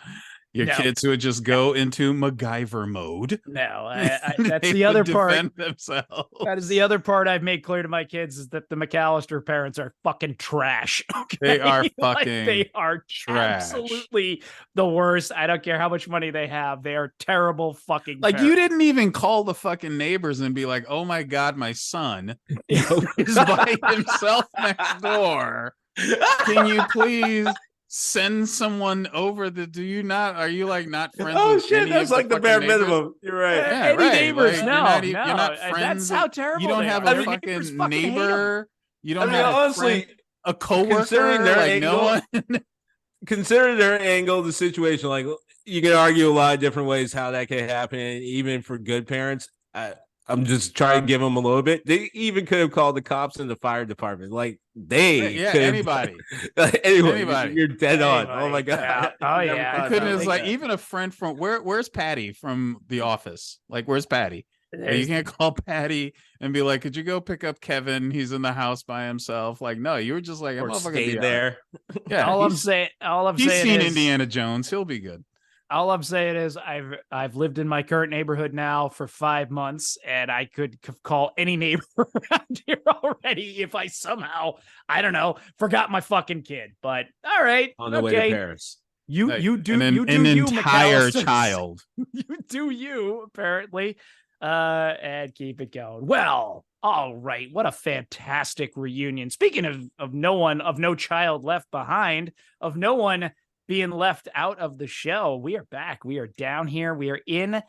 [SPEAKER 2] Your kids would just go into MacGyver mode.
[SPEAKER 1] No, that's the other part.
[SPEAKER 2] Themselves.
[SPEAKER 1] That is the other part I've made clear to my kids is that the McAllister parents are fucking trash. Okay?
[SPEAKER 2] They are fucking
[SPEAKER 1] they are
[SPEAKER 2] trash.
[SPEAKER 1] Absolutely the worst. I don't care how much money they have. They are terrible fucking parents.
[SPEAKER 2] You didn't even call the fucking neighbors and be like, oh my God, my son is by himself next door. Can you please send someone over are you not friends with
[SPEAKER 3] shit, that's like the bare
[SPEAKER 2] neighbors?
[SPEAKER 3] minimum. You're right.
[SPEAKER 2] Yeah,
[SPEAKER 1] any
[SPEAKER 2] right.
[SPEAKER 1] neighbors,
[SPEAKER 2] you're not friends.
[SPEAKER 1] That's how terrible
[SPEAKER 2] you don't have a fucking neighbor. You don't have
[SPEAKER 3] honestly
[SPEAKER 2] a coworker.
[SPEAKER 3] Considering their angle,
[SPEAKER 2] no one.
[SPEAKER 3] Considering their angle of the situation, like you can argue a lot of different ways how that can happen, even for good parents. I'm just trying to give them a little bit. They even could have called the cops and the fire department. Like
[SPEAKER 2] anybody.
[SPEAKER 3] Anybody. You're dead on. Oh my God.
[SPEAKER 1] Yeah. Oh yeah.
[SPEAKER 2] Goodness, even a friend from where's Patty from The Office? Like, where's Patty? You can't call Patty and be like, could you go pick up Kevin? He's in the house by himself. Like, no, you were just like,
[SPEAKER 3] or stay there.
[SPEAKER 2] Yeah.
[SPEAKER 1] All I'm saying
[SPEAKER 2] he's seen Indiana Jones. He'll be good.
[SPEAKER 1] All I'm saying is I've lived in my current neighborhood now for 5 months, and I could call any neighbor around here already if I somehow, I don't know, forgot my fucking kid. But all right,
[SPEAKER 3] on the way to Paris.
[SPEAKER 1] You do
[SPEAKER 2] an entire child.
[SPEAKER 1] You do you apparently, and keep it going. Well, all right. What a fantastic reunion. Speaking of no child left behind, of no one being left out of the show, we are back. We are down here. We are in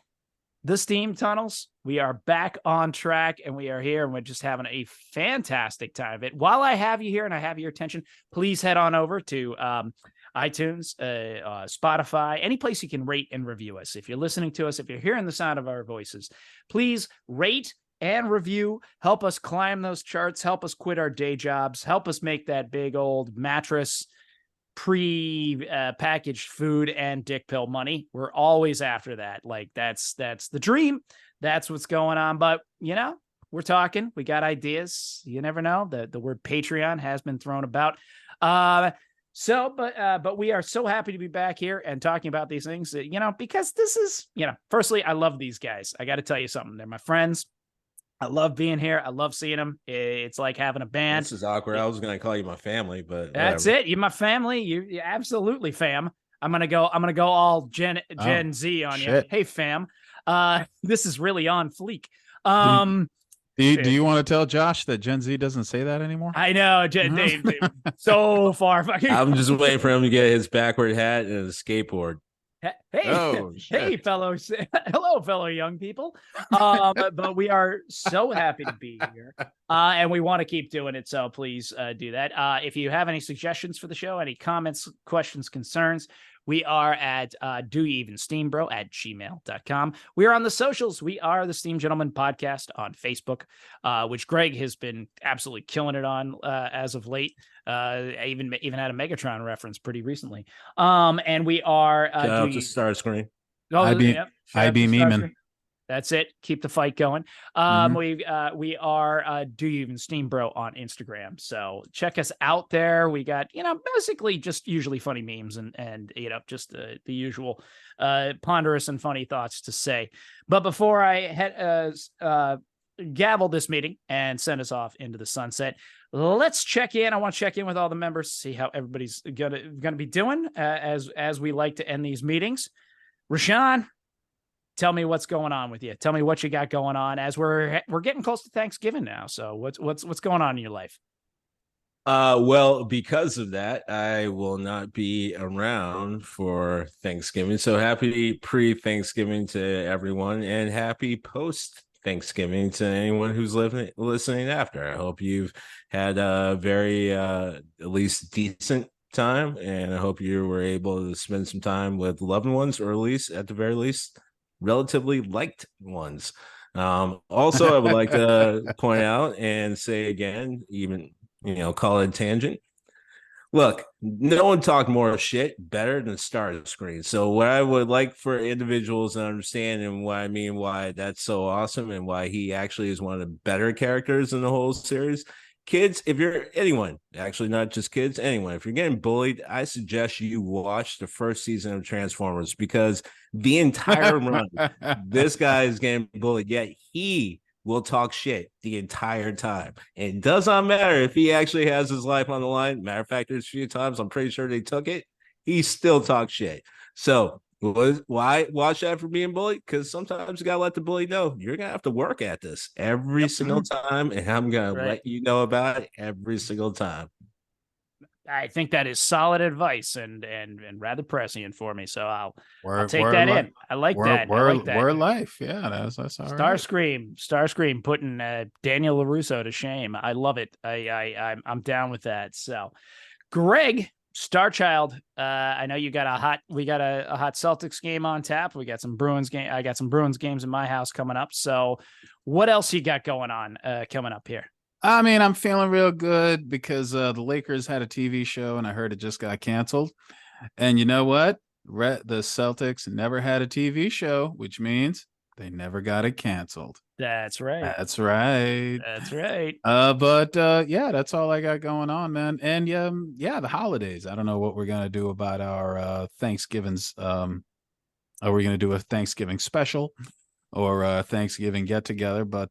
[SPEAKER 1] the steam tunnels. We are back on track, and we are here, and we're just having a fantastic time of it. While I have you here and I have your attention, please head on over to iTunes, Spotify, any place you can rate and review us. If you're listening to us, if you're hearing the sound of our voices, please rate and review. Help us climb those charts. Help us quit our day jobs. Help us make that big old mattress packaged food and dick pill money. We're always after that. Like that's the dream. That's what's going on. But we're talking, we got ideas. You never know. The word Patreon has been thrown about. But we are so happy to be back here and talking about these things, because this is, firstly, I love these guys. I got to tell you something. They're my friends. I love being here. I love seeing them. It's like having a band.
[SPEAKER 3] This is awkward. I was going to call you my family, but
[SPEAKER 1] that's it. You're my family. You're absolutely fam. I'm going to go all Gen Z on you. Hey fam. This is really on fleek.
[SPEAKER 2] Do you want to tell Josh that Gen Z doesn't say that anymore?
[SPEAKER 1] I know. They so far.
[SPEAKER 3] I'm just waiting for him to get his backward hat and his skateboard.
[SPEAKER 1] Hey, hello, fellow young people. But we are so happy to be here, and we want to keep doing it. So please do that. If you have any suggestions for the show, any comments, questions, concerns, we are at doevensteambro@gmail.com. We are on the socials. We are the Steam Gentleman Podcast on Facebook, which Greg has been absolutely killing it on as of late. I even had a Megatron reference pretty recently. And we are
[SPEAKER 3] to Starscreen.
[SPEAKER 2] IB memeing.
[SPEAKER 1] That's it. Keep the fight going. We are Do You Even Steam Bro on Instagram. So check us out there. We got, basically just usually funny memes and just the usual ponderous and funny thoughts to say. But before I gavel this meeting and send us off into the sunset, let's check in. I want to check in with all the members, see how everybody's gonna be doing as we like to end these meetings. RaShaun, tell me what's going on with you. Tell me what you got going on as we're getting close to Thanksgiving now. So what's going on in your life?
[SPEAKER 3] Well, because of that, I will not be around for Thanksgiving. So happy pre-Thanksgiving to everyone, and happy post-Thanksgiving to anyone who's listening after. I hope you've had a very at least decent time, and I hope you were able to spend some time with loved ones, or at the very least relatively liked ones. Also, I would like to point out and say again, even call it a tangent. Look, no one talked more shit better than Starscreen. So what I would like for individuals to understand, and what I mean why that's so awesome, and why he actually is one of the better characters in the whole series, kids, if you're anyone, actually not just kids, anyone, if you're getting bullied, I suggest you watch the first season of Transformers, because the entire run, this guy is getting bullied, yet he will talk shit the entire time. And it does not matter if he actually has his life on the line. Matter of fact, there's a few times I'm pretty sure they took it. He still talks shit. So why watch out for being bullied? Because sometimes you gotta let the bully know you're gonna have to work at this every single time, and I'm gonna let you know about it every single time.
[SPEAKER 1] I think that is solid advice and rather prescient for me. So I'll take that in. I like that.
[SPEAKER 2] We're life. Yeah, that's all right.
[SPEAKER 1] Starscream putting Daniel LaRusso to shame. I love it. I'm down with that. So, Greg Starchild, I know you got we got a hot Celtics game on tap. We got some Bruins game. I got some Bruins games in my house coming up. So, what else you got going on coming up here?
[SPEAKER 2] I mean, I'm feeling real good because the Lakers had a TV show and I heard it just got canceled. And you know what? The Celtics never had a TV show, which means they never got it canceled.
[SPEAKER 1] That's right.
[SPEAKER 2] That's right.
[SPEAKER 1] That's right.
[SPEAKER 2] But yeah, that's all I got going on, man. And yeah, the holidays. I don't know what we're gonna do about our Thanksgivings. Are we gonna do a Thanksgiving special or a Thanksgiving get together? But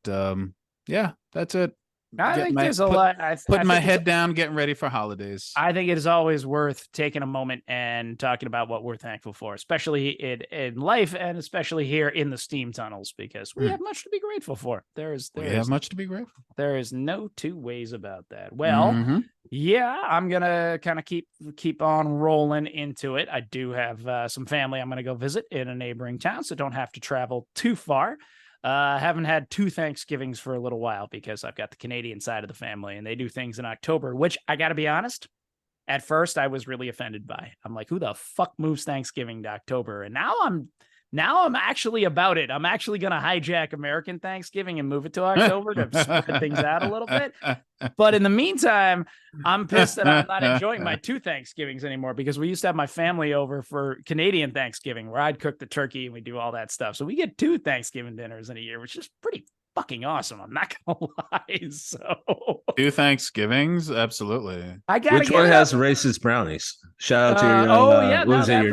[SPEAKER 2] yeah, that's it.
[SPEAKER 1] I think there's a lot.
[SPEAKER 2] Putting my head down, getting ready for holidays.
[SPEAKER 1] I think it is always worth taking a moment and talking about what we're thankful for, especially in life and especially here in the steam tunnels, because we have much to be grateful for. We have
[SPEAKER 2] much to be grateful.
[SPEAKER 1] There is no two ways about that. Well, yeah, I'm gonna kind of keep on rolling into it. I do have some family I'm gonna go visit in a neighboring town, so don't have to travel too far. Haven't had 2 Thanksgivings for a little while because I've got the Canadian side of the family and they do things in October, which I got to be honest, at first I was really offended by. I'm like, who the fuck moves Thanksgiving to October? And now I'm actually about it. I'm actually going to hijack American Thanksgiving and move it to October to spread things out a little bit. But in the meantime, I'm pissed that I'm not enjoying my 2 Thanksgivings anymore, because we used to have my family over for Canadian Thanksgiving where I'd cook the turkey and we do all that stuff. So we get 2 Thanksgiving dinners in a year, which is pretty fucking awesome. I'm not gonna lie. So
[SPEAKER 2] 2 Thanksgivings, absolutely.
[SPEAKER 3] Which one has racist brownies? Shout out to your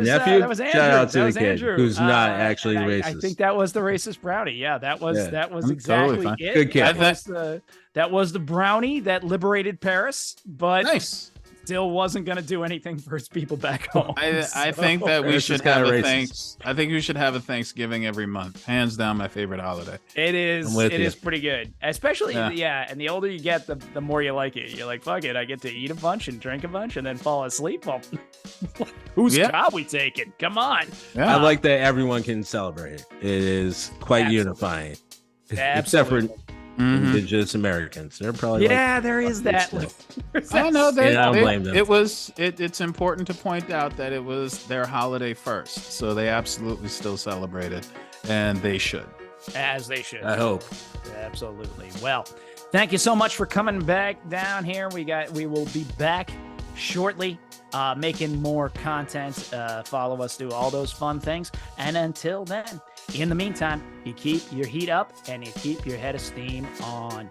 [SPEAKER 3] nephew?
[SPEAKER 1] That was Andrew.
[SPEAKER 3] Shout out to the kid who's not actually racist.
[SPEAKER 1] I think that was the racist brownie. Yeah, that was exactly
[SPEAKER 2] totally
[SPEAKER 1] it.
[SPEAKER 3] Good kid.
[SPEAKER 1] That was the brownie that liberated Paris, but
[SPEAKER 2] nice.
[SPEAKER 1] Still wasn't going to do anything for its people back home.
[SPEAKER 2] I think that we should have I think we should have a Thanksgiving every month. Hands down, my favorite holiday.
[SPEAKER 1] It is. It is pretty good, especially and the older you get, the more you like it. You're like, fuck it, I get to eat a bunch and drink a bunch and then fall asleep. Well, whose job we taking? Come on.
[SPEAKER 3] Yeah. I like that everyone can celebrate it. It is quite unifying, except for Indigenous Americans. They're probably
[SPEAKER 1] there is that.
[SPEAKER 2] I know that.
[SPEAKER 3] I don't blame them.
[SPEAKER 2] It's important to point out that it was their holiday first, so they absolutely still celebrate it, and they should.
[SPEAKER 1] As they should.
[SPEAKER 3] I hope.
[SPEAKER 1] Absolutely. Well, thank you so much for coming back down here. We will be back shortly, making more content. Follow us, do all those fun things, and until then, in the meantime, you keep your heat up and you keep your head of steam on.